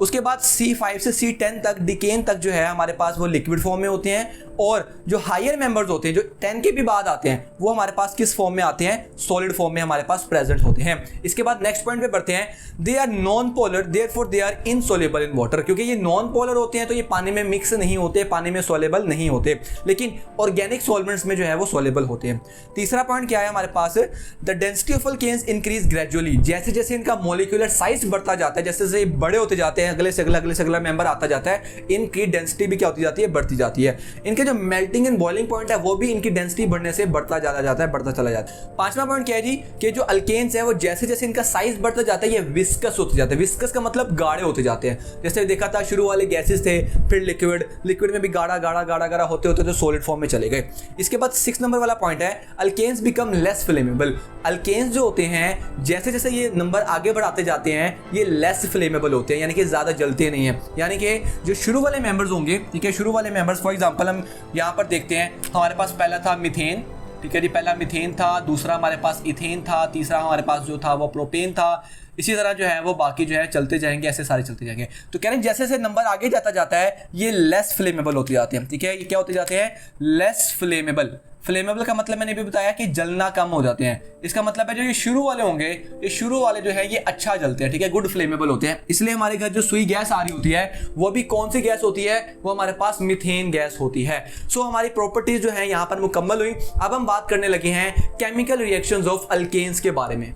उसके बाद C5 से C10 तक, डिकेन तक जो है हमारे पास वो लिक्विड फॉर्म में होते हैं, और जो हायर मेंबर्स होते हैं जो 10 के भी बाद आते हैं वो हमारे पास किस फॉर्म में आते हैं, सॉलिड फॉर्म में हमारे पास प्रेजेंट होते हैं। इसके बाद नेक्स्ट पॉइंट पे बढ़ते हैं, they are non polar therefore they are insoluble in water. क्योंकि ये नॉन पोलर होते हैं तो ये पानी में मिक्स नहीं होते, पानी में सोल्युबल नहीं होते, लेकिन ऑर्गेनिक सॉल्वेंट्स में जो है वो सोल्युबल होते हैं। तीसरा पॉइंट क्या है हमारे पास, the density of alkanes increase gradually. जैसे जैसे इनका मॉलिक्यूलर साइज बढ़ता जाता है, जैसे जैसे बड़े होते जाते हैं, अगले से अगला मेंबर आता जाता है, इनकी डेंसिटी भी क्या होती जाती है, बढ़ती जाती है। इनके जो मेल्टिंग एंड बॉइलिंग पॉइंट है वो भी इनकी डेंसिटी बढ़ने से बढ़ता चला जाता है, बढ़ता चला जाता है। 5वां पॉइंट क्या है जी, कि जो अल्केन्स है वो जैसे जैसे इनका साइज बढ़ता जाता है ये विस्कस होते जाते हैं। विस्कस का मतलब गाढ़े होते जाते हैं। जैसे देखा था शुरू वाले गैसेस थे, फिर लिक्विड, लिक्विड में भी गाढ़ा गाढ़ा गाढ़ा गाढ़ा होते होते तो सॉलिड फॉर्म में चले गए। इसके बाद 6 नंबर वाला पॉइंट है, alkanes become less flammable. Alkanes जो होते हैं जैसे जैसे ये नंबर आगे बढ़ाते जाते हैं ये लेस फ्लेमेबल होते हैं, यानी कि ज्यादा जलते नहीं है। यानी कि जो शुरू वाले मेंबर्स होंगे, ठीक है, शुरू वाले मेंबर्स फॉर एग्जांपल हम यहां पर देखते हैं, हमारे पास पहला था मीथेन, ठीक है जी, पहला मीथेन था, दूसरा हमारे पास इथेन था, तीसरा हमारे पास जो था वो प्रोपेन था। इसी तरह जो है वो बाकी जो है चलते जाएंगे, ऐसे सारे चलते जाएंगे। तो कह रहे हैं जैसे जैसे नंबर आगे जाता जाता है ये लेस फ्लेमेबल होते जाते हैं। ठीक है, ये क्या होते जाते हैं? Less flammable. फ्लेमेबल का मतलब मैंने भी बताया कि जलना कम हो जाते हैं। इसका मतलब है जो ये शुरू वाले होंगे, ये शुरू वाले जो है ये अच्छा जलते हैं। ठीक है, गुड फ्लेमेबल होते हैं। इसलिए हमारे घर जो सुई गैस आ रही होती है वो भी कौन सी गैस होती है? वो हमारे पास मीथेन गैस होती है। सो हमारी प्रॉपर्टीज जो है यहाँ पर मुकम्मल हुई। अब हम बात करने लगे हैं केमिकल रिएक्शंस ऑफ अल्केन्स के बारे में।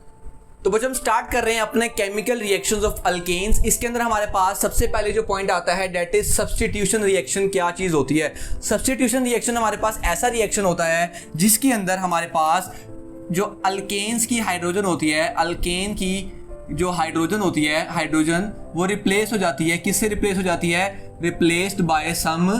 तो बच्चों हम स्टार्ट कर रहे हैं अपने केमिकल रिएक्शंस ऑफ अल्केन्स। इसके अंदर हमारे पास सबसे पहले जो पॉइंट आता है दैट इज सब्स्टिट्यूशन रिएक्शन। क्या चीज होती है? सब्स्टिट्यूशन रिएक्शन हमारे पास ऐसा रिएक्शन होता है जिसके अंदर हमारे पास जो अल्केन्स की हाइड्रोजन होती है, अल्केन की जो हाइड्रोजन होती है, हाइड्रोजन वो रिप्लेस हो जाती है। किससे रिप्लेस हो जाती है? रिप्लेस्ड बाय सम,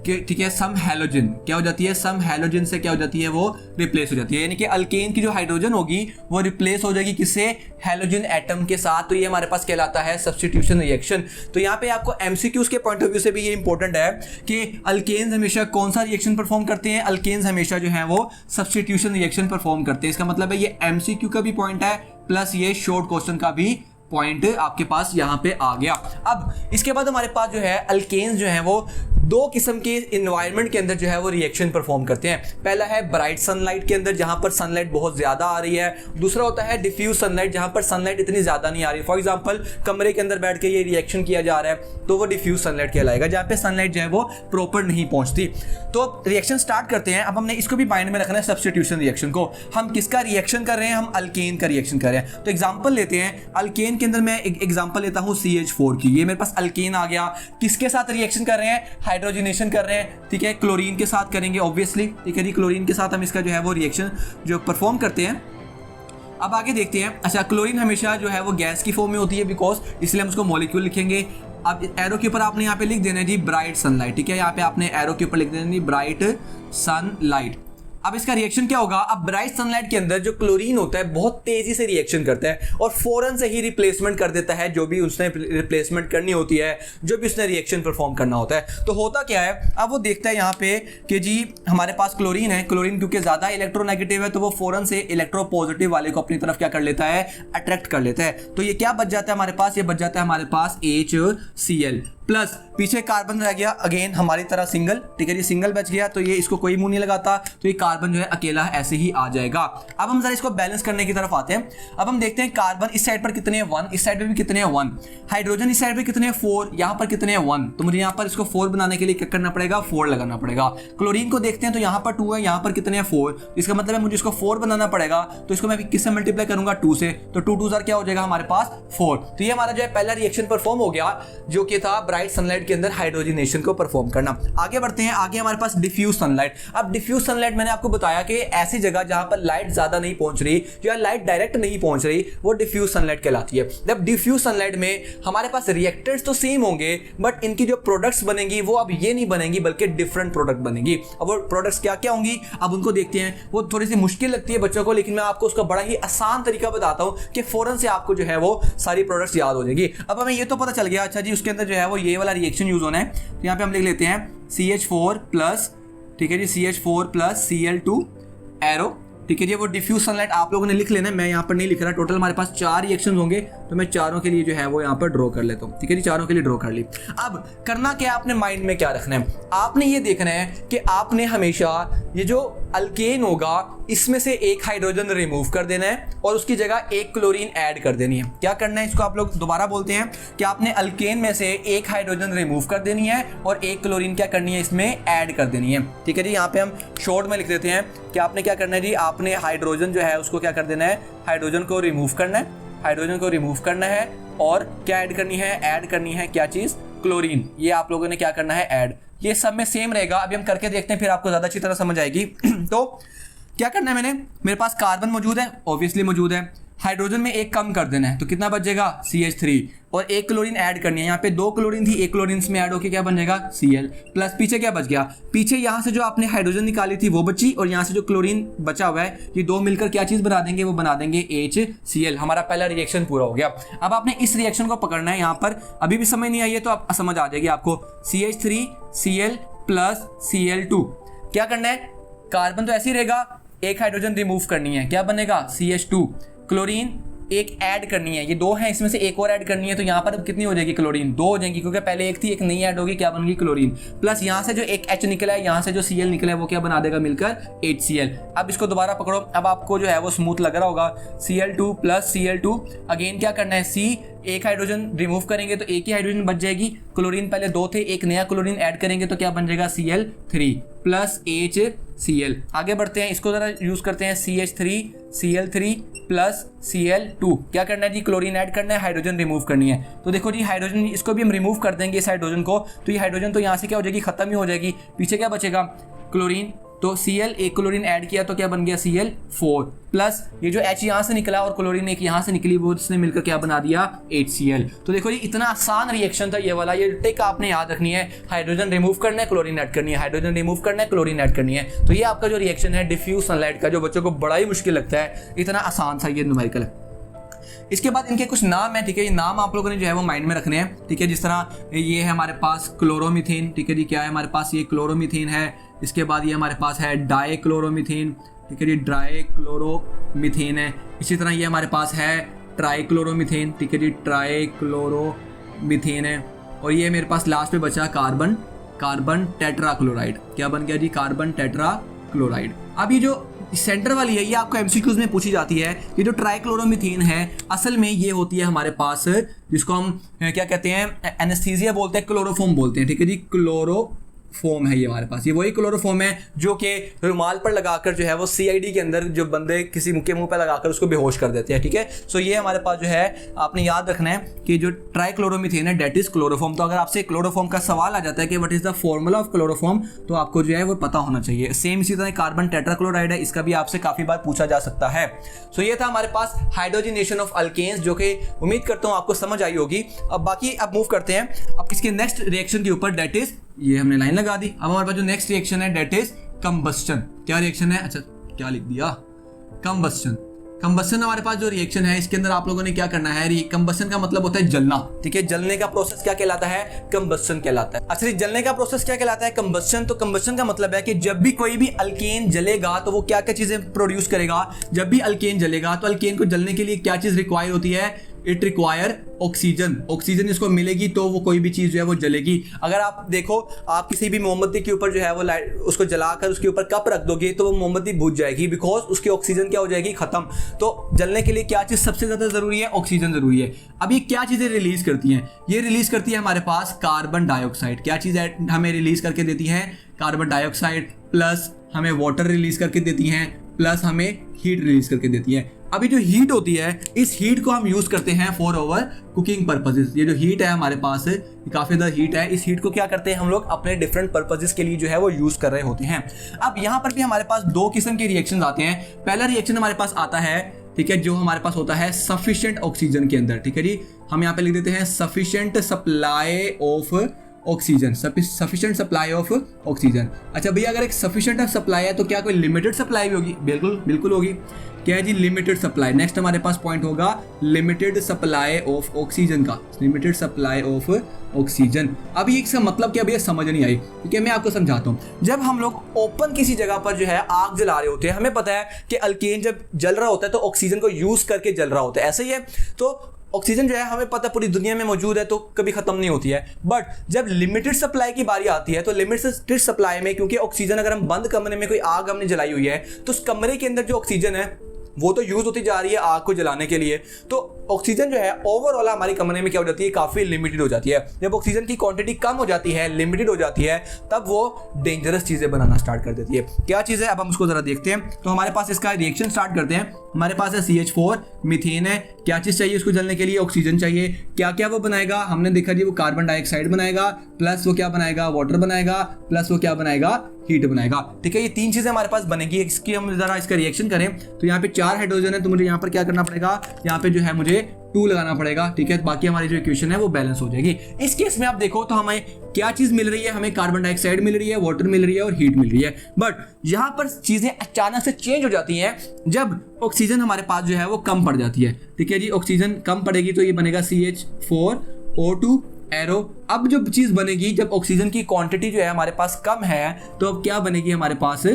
ठीक है, सम हैलोजन। क्या हो जाती है? सम हैलोजन से क्या हो जाती है? वो रिप्लेस हो जाती है। यानी कि अल्केन की जो हाइड्रोजन होगी वो रिप्लेस हो जाएगी किससे? हैलोजन एटम के साथ। तो ये हमारे पास कहलाता है सब्स्टिट्यूशन रिएक्शन। तो यहाँ पे आपको एमसीक्यूज के पॉइंट ऑफ व्यू से भी ये इंपॉर्टेंट है कि अल्केन्स हमेशा कौन सा रिएक्शन परफॉर्म करते हैं? अल्केन्स हमेशा जो है वो सब्स्टिट्यूशन रिएक्शन परफॉर्म करते हैं। इसका मतलब है ये एमसीक्यू का भी पॉइंट है प्लस ये शॉर्ट क्वेश्चन का भी पॉइंट आपके पास यहाँ पे आ गया। अब इसके बाद हमारे पास जो है अल्केन्स जो है वो दो किस्म के इन्वायरमेंट के अंदर जो है वो रिएक्शन परफॉर्म करते हैं। पहला है ब्राइट सनलाइट के अंदर जहां पर सनलाइट बहुत ज्यादा आ रही है। दूसरा होता है डिफ्यूज सनलाइट जहां पर सनलाइट इतनी ज्यादा नहीं आ रही। फॉर एग्जांपल कमरे के अंदर बैठ के ये रिएक्शन किया जा रहा है तो वो डिफ्यूज सनलाइट कहलाएगा, जहां पे सनलाइट जो है वो प्रॉपर नहीं पहुंचती। तो रिएक्शन स्टार्ट करते हैं। अब हमने इसको भी माइंड में रखना है, सब्स्टिट्यूशन रिएक्शन को। हम किसका रिएक्शन कर रहे हैं? हम अल्केन का रिएक्शन कर रहे हैं। तो एग्जाम्पल लेते हैं, अल्केन के अंदर मैं एक एग्जाम्पल लेता हूं CH4 की। ये मेरे पास अल्केन आ गया। किसके साथ रिएक्शन कर रहे हैं? हाइड्रोजनेशन कर रहे हैं। ठीक है, क्लोरीन के साथ करेंगे ऑब्वियसली। ठीक है जी, क्लोरीन के साथ हम इसका जो है वो रिएक्शन जो परफॉर्म करते हैं। अब आगे देखते हैं। अच्छा, क्लोरीन हमेशा जो है वो गैस की फॉर्म में होती है बिकॉज, इसलिए हम उसको मॉलिक्यूल लिखेंगे। अब एरो के ऊपर आपने यहाँ पे लिख देना है जी ब्राइट सनलाइट। ठीक है, यहाँ पे आपने एरो के ऊपर लिख देना है ब्राइट सनलाइट। अब इसका रिएक्शन क्या होगा? अब ब्राइट सनलाइट के अंदर जो क्लोरीन होता है बहुत तेजी से रिएक्शन करता है और फौरन से ही रिप्लेसमेंट कर देता है जो भी उसने रिप्लेसमेंट करनी होती है, जो भी उसने रिएक्शन परफॉर्म करना होता है। तो होता क्या है, अब वो देखता है यहाँ पे कि जी हमारे पास क्लोरीन है, क्लोरीन क्योंकि ज्यादा इलेक्ट्रोनेगेटिव है तो वो फौरन से इलेक्ट्रो पॉजिटिव वाले को अपनी तरफ क्या कर लेता है? अट्रैक्ट कर लेता है। तो ये क्या बच जाता है हमारे पास? ये बच जाता है हमारे पास HCl प्लस पीछे कार्बन रह गया अगेन हमारी तरह सिंगल। ठीक है जी, सिंगल बच गया तो ये इसको कोई मुंह नहीं लगाता, तो ये कार्बन जो है अकेला ऐसे ही आ जाएगा। अब हम जरा इसको बैलेंस करने की तरफ आते हैं। अब हम देखते हैं कार्बन इस साइड पर कितने हैं? 1, इस साइड पे भी कितने हैं? 1। हाइड्रोजन इस साइड पे कितने हैं? 4, यहाँ पर कितने हैं? 1। तो मुझे यहाँ पर इसको 4 बनाने के लिए क्या करना पड़ेगा? 4 लगाना पड़ेगा। क्लोरीन को देखते हैं तो यहाँ पर 2 है, यहाँ पर कितने हैं? 4। इसका मतलब है मुझे इसको 4 बनाना पड़ेगा, तो इसको मैं किससे मल्टीप्लाई करूंगा? 2 से। तो 2 2 क्या हो जाएगा हमारे पास? 4। तो ये हमारा जो है पहला रिएक्शन परफॉर्म हो गया जो कि था ब्राइट सनलाइट के अंदर हाइड्रोजनेशन को परफॉर्म करना। आगे बढ़ते हैं, आगे हमारे पास डिफ्यूज सनलाइट। अब डिफ्यूज सनलाइट मैंने आपको बताया कि ऐसी जगह जहां पर लाइट ज्यादा नहीं पहुंच रही या लाइट डायरेक्ट नहीं पहुंच रही वो डिफ्यूज सनलाइट कहलाती है। जब डिफ्यूज सनलाइट में हमारे पास रिएक्टर्स तो सेम होंगे बट इनकी जो प्रोडक्ट्स बनेंगी वो अब ये नहीं बनेंगी बल्कि डिफरेंट प्रोडक्ट बनेगी। अब वो प्रोडक्ट्स क्या क्या होंगी अब उनको देखते हैं। वो थोड़ी सी मुश्किल लगती है बच्चों को, लेकिन मैं आपको उसका बड़ा ही आसान तरीका बताता हूं कि फौरन से आपको जो है वो सारी प्रोडक्ट्स याद हो जाएगी। अब हमें ये तो पता चल गया अच्छा जी उसके अंदर जो है वो ये वाला रिएक्शन यूज होना है। तो यहाँ पे हम लिख लेते हैं CH4 प्लस, ठीक है जी, CH4 प्लस Cl2 एरो। ठीक है जी, वो डिफ्यूज सनलाइट आप लोगों ने लिख लेना है, मैं यहाँ पर नहीं लिख रहा। टोटल हमारे पास 4 रिएक्शन होंगे तो मैं चारों के लिए जो है वो यहाँ पर ड्रॉ कर लेता हूँ। ठीक है जी, चारों के लिए ड्रॉ कर ली। अब करना क्या, आपने माइंड में क्या रखना है? आपने ये देखना है कि आपने हमेशा ये जो अल्केन होगा इसमें से एक हाइड्रोजन रिमूव कर देना है और उसकी जगह एक क्लोरीन ऐड कर देनी है। क्या करना है इसको आप लोग दोबारा बोलते हैं कि आपने अल्केन में से एक हाइड्रोजन रिमूव कर देनी है और एक क्लोरीन क्या करनी है इसमें ऐड कर देनी है। ठीक है जी, यहाँ पे हम शॉर्ट में लिख देते हैं कि आपने क्या करना है जी, आपने हाइड्रोजन जो है उसको क्या कर देना है? हाइड्रोजन को रिमूव करना है, हाइड्रोजन को रिमूव करना है और क्या ऐड करनी है? ऐड करनी है क्या चीज? क्लोरीन। ये आप लोगों ने क्या करना है? ऐड। ये सब में सेम रहेगा। अभी हम करके देखते हैं फिर आपको ज्यादा अच्छी तरह समझ आएगी। तो क्या करना है मैंने? मेरे पास कार्बन मौजूद है, ऑब्वियसली मौजूद है। हाइड्रोजन में एक कम कर देना है तो कितना बचेगा? CH3 और एक क्लोरीन ऐड करनी है। यहाँ पे 2 क्लोरीन थी, एक क्लोरीन में ऐड होकर क्या बन जाएगा? Cl प्लस पीछे क्या बच गया? पीछे यहाँ से जो आपने हाइड्रोजन निकाली थी वो बची और यहाँ से जो क्लोरीन बचा हुआ है ये 2 मिलकर क्या चीज बना देंगे? वो बना देंगे HCl। हमारा पहला रिएक्शन पूरा हो गया। अब आपने इस रिएक्शन को पकड़ना है। यहाँ पर अभी भी समझ नहीं आई है तो आप समझ आ जाएगी आपको। CH3 Cl प्लस Cl2 क्या करना है? कार्बन तो ऐसे ही रहेगा, एक हाइड्रोजन रिमूव करनी है, क्या बनेगा CH2। क्लोरीन एक ऐड करनी है, ये दो है, इसमें से एक और ऐड करनी है, तो यहाँ पर अब कितनी हो जाएगी क्लोरीन, दो हो जाएंगी, क्योंकि पहले एक थी, एक नई ऐड होगी, क्या बन गई क्लोरीन। प्लस यहाँ से जो एक H निकला है, यहाँ से जो Cl निकला है, वो क्या बना देगा मिलकर HCl। अब इसको दोबारा पकड़ो, अब आपको जो है वो स्मूथ लग रहा होगा। Cl2 प्लस Cl2, अगेन क्या करना है, C एक हाइड्रोजन रिमूव करेंगे तो एक ही हाइड्रोजन बच जाएगी। क्लोरीन पहले दो थे, एक नया क्लोरीन ऐड करेंगे तो क्या बन जाएगा Cl3 प्लस HCl। आगे बढ़ते हैं, इसको जरा यूज करते हैं, CH3 Cl3 प्लस Cl2। क्या करना है जी, क्लोरीन ऐड करना है, हाइड्रोजन रिमूव करनी है। तो देखो जी हाइड्रोजन, इसको भी हम रिमूव कर देंगे इस हाइड्रोजन को, तो ये हाइड्रोजन तो यहाँ से क्या हो जाएगी, खत्म ही हो जाएगी। पीछे क्या बचेगा, क्लोरीन। तो Cl एक क्लोरीन ऐड किया तो क्या बन गया Cl4 प्लस ये जो H यहाँ से निकला और क्लोरीन एक यहाँ से निकली, वो इसने मिलकर क्या बना दिया HCl। तो देखो ये इतना आसान रिएक्शन था ये वाला, ये टिक आपने याद रखनी है, हाइड्रोजन रिमूव करना है, क्लोरीन ऐड करनी है, हाइड्रोजन रिमूव करना है, क्लोरीन ऐड करनी है। तो ये आपका जो रिएक्शन है डिफ्यूज सनलाइट का, जो बच्चों को बड़ा ही मुश्किल लगता है, इतना आसान सा ये न्यूमेरिकल है। इसके बाद इनके कुछ नाम है, ठीक है, ये नाम आप लोगों ने जो है वो माइंड में रखने हैं, ठीक है। जिस तरह ये है हमारे पास क्लोरोमीथेन, ठीक है जी, क्या है हमारे पास, ये क्लोरोमीथेन है। इसके बाद ये हमारे पास है डाइक्लोरोमीथेन, ठीक है जी, डाइक्लोरोमीथेन है। इसी तरह ये हमारे पास है ट्राइक्लोरोमीथेन, ठीक है जी, ट्राइक्लोरोमीथेन है। और ये मेरे पास लास्ट में बचा कार्बन टेट्राक्लोराइड, क्या बन गया जी, कार्बन टेट्राक्लोराइड। अब ये जो सेंटर वाली है, ये आपको एमसीक्यूज में पूछी जाती है। ये जो ट्राइक्लोरोमीथेन है, असल में ये होती है हमारे पास, जिसको हम क्या कहते हैं, एनेस्थीसिया बोलते हैं, क्लोरोफॉर्म बोलते हैं, ठीक है जी, क्लोरोफॉर्म है ये हमारे पास। ये वही क्लोरोफॉर्म है जो कि रुमाल पर लगाकर जो है वो CID के अंदर जो बंदे किसी के मुंह पर लगाकर उसको बेहोश कर देते हैं, ठीक है। सो ये हमारे पास जो है, आपने याद रखना है कि जो ट्राइक्लोरोमीथेन है डेट इज क्लोरोफॉर्म। तो अगर आपसे क्लोरोफॉर्म का सवाल आ जाता है कि what is the formula of chloroform, तो आपको जो है वो पता होना चाहिए। सेम इसी तरह कार्बन टेट्राक्लोराइड है, इसका भी आपसे काफी बार पूछा जा सकता है। सो ये था हमारे पास हाइड्रोजनेशन ऑफ अल्केन्स, जो कि उम्मीद करता हूँ आपको समझ आई होगी। अब बाकी अब मूव करते हैं अब इसके नेक्स्ट रिएक्शन के ऊपर, डेट इज, ये हमने लाइन लगा दी। अब हमारे पास जो नेक्स्ट रिएक्शन है डेट इज कंबस्टन। क्या रिएक्शन है, अच्छा क्या लिख दिया, कंबस्टन। कंबस्टन हमारे पास जो रिएक्शन है, इसके अंदर आप लोगों ने क्या करना है, कंबस्टन का मतलब होता है जलना, ठीक है। जलने का प्रोसेस क्या कहलाता है, कंबस्टन कहलाता है। अच्छा, जलने का प्रोसेस क्या कहलाता है, कंबस्टन। तो कंबस्टन का मतलब है कि जब भी कोई भी अल्केन जलेगा तो वो क्या क्या चीजें प्रोड्यूस करेगा। जब भी अल्केन जलेगा तो अल्केन को जलने के लिए क्या चीज रिक्वायर होती है, इट रिक्वायर ऑक्सीजन। ऑक्सीजन इसको मिलेगी तो वो कोई भी चीज जो है वो जलेगी। अगर आप देखो, आप किसी भी मोमबत्ती के ऊपर जो है वो लाइट उसको जलाकर उसके ऊपर कप रख दोगे तो वो मोमबत्ती बुझ जाएगी, बिकॉज उसकी ऑक्सीजन क्या हो जाएगी, खत्म। तो जलने के लिए क्या चीज सबसे ज्यादा जरूरी है, ऑक्सीजन जरूरी है। अब ये क्या चीजें रिलीज करती हैं, ये रिलीज करती है हमारे पास कार्बन डाइऑक्साइड। क्या चीज हमें रिलीज करके देती है, कार्बन डाइऑक्साइड, प्लस हमें वाटर रिलीज करके देती हैं, प्लस हमें हीट रिलीज करके देती है। अभी जो हीट होती है, इस हीट को हम यूज करते हैं फॉर ओवर कुकिंग पर्पसेस। ये जो हीट है हमारे पास, काफी ज्यादा हीट है, इस हीट को क्या करते हैं हम लोग अपने डिफरेंट पर्पसेस के लिए जो है वो यूज कर रहे होते हैं। अब यहाँ पर भी हमारे पास दो किस्म के रिएक्शन आते हैं। पहला रिएक्शन हमारे पास आता है, ठीक है, जो हमारे पास होता है सफिशिएंट ऑक्सीजन के अंदर, ठीक है जी। हम यहाँ पे लिख देते हैं sufficient supply of oxygen, sufficient supply of oxygen. अच्छा भैया, अगर एक सफिशिएंट सप्लाई है तो क्या कोई लिमिटेड सप्लाई भी होगी? बिल्कुल बिल्कुल होगी। क्या है जी, लिमिटेड सप्लाई। नेक्स्ट हमारे पास पॉइंट होगा लिमिटेड सप्लाई ऑफ ऑक्सीजन का, लिमिटेड सप्लाई ऑफ ऑक्सीजन। अभी इसका मतलब क्या भैया समझ नहीं आई, ठीक है, मैं आपको समझाता हूँ। जब हम लोग ओपन किसी जगह पर जो है आग जला रहे होते हैं, हमें पता है कि अल्केन जब जल रहा होता है तो ऑक्सीजन को यूज करके जल रहा होता है, ऐसे ही है। तो ऑक्सीजन जो है हमें पता पूरी दुनिया में मौजूद है, तो कभी खत्म नहीं होती है। बट जब लिमिटेड सप्लाई की बारी आती है तो लिमिटेड सप्लाई में, क्योंकि ऑक्सीजन अगर हम बंद कमरे में कोई आग हमने जलाई हुई है तो उस कमरे के अंदर जो ऑक्सीजन है वो तो यूज होती जा रही है आग को जलाने के लिए। तो ऑक्सीजन जो है ओवरऑल हमारे कमरे में क्या हो जाती है, काफी लिमिटेड हो जाती है। जब ऑक्सीजन की क्वांटिटी कम हो जाती है, लिमिटेड हो जाती है, तब वो डेंजरस चीजें बनाना स्टार्ट कर देती है। क्या चीज है, अब हम उसको जरा देखते हैं। तो हमारे पास इसका रिएक्शन स्टार्ट करते हैं। हमारे पास है CH4 मीथेन है। क्या चीज चाहिए उसको जलने के लिए, ऑक्सीजन चाहिए। क्या क्या वो बनाएगा, हमने देखा जी वो कार्बन डाइऑक्साइड बनाएगा, प्लस वो क्या बनाएगा, वाटर बनाएगा, प्लस वो क्या बनाएगा, हीट बनाएगा, ठीक है। ये तीन चीजें हमारे पास बनेगी। इसकी हम जरा इसका रिएक्शन करें तो यहाँ पे 4 हाइड्रोजन है, तो मुझे यहाँ पर क्या करना पड़ेगा, यहाँ पे जो है मुझे 2 लगाना पड़ेगा, ठीक है। बाकी हमारी जो इक्वेशन है वो बैलेंस हो जाएगी। इस केस में आप देखो तो हमें क्या चीज मिल रही है, हमें कार्बन डाइऑक्साइड मिल रही है, वाटर मिल रही है और हीट मिल रही है। बट यहाँ पर चीजें अचानक से चेंज हो जाती हैं जब ऑक्सीजन हमारे पास जो है वो कम पड़ जाती है, ठीक है जी। ऑक्सीजन कम पड़ेगी तो ये बनेगा CH4O2 एरो। अब जो चीज बनेगी, जब ऑक्सीजन की क्वांटिटी जो है हमारे पास कम है, तो अब क्या बनेगी हमारे पास,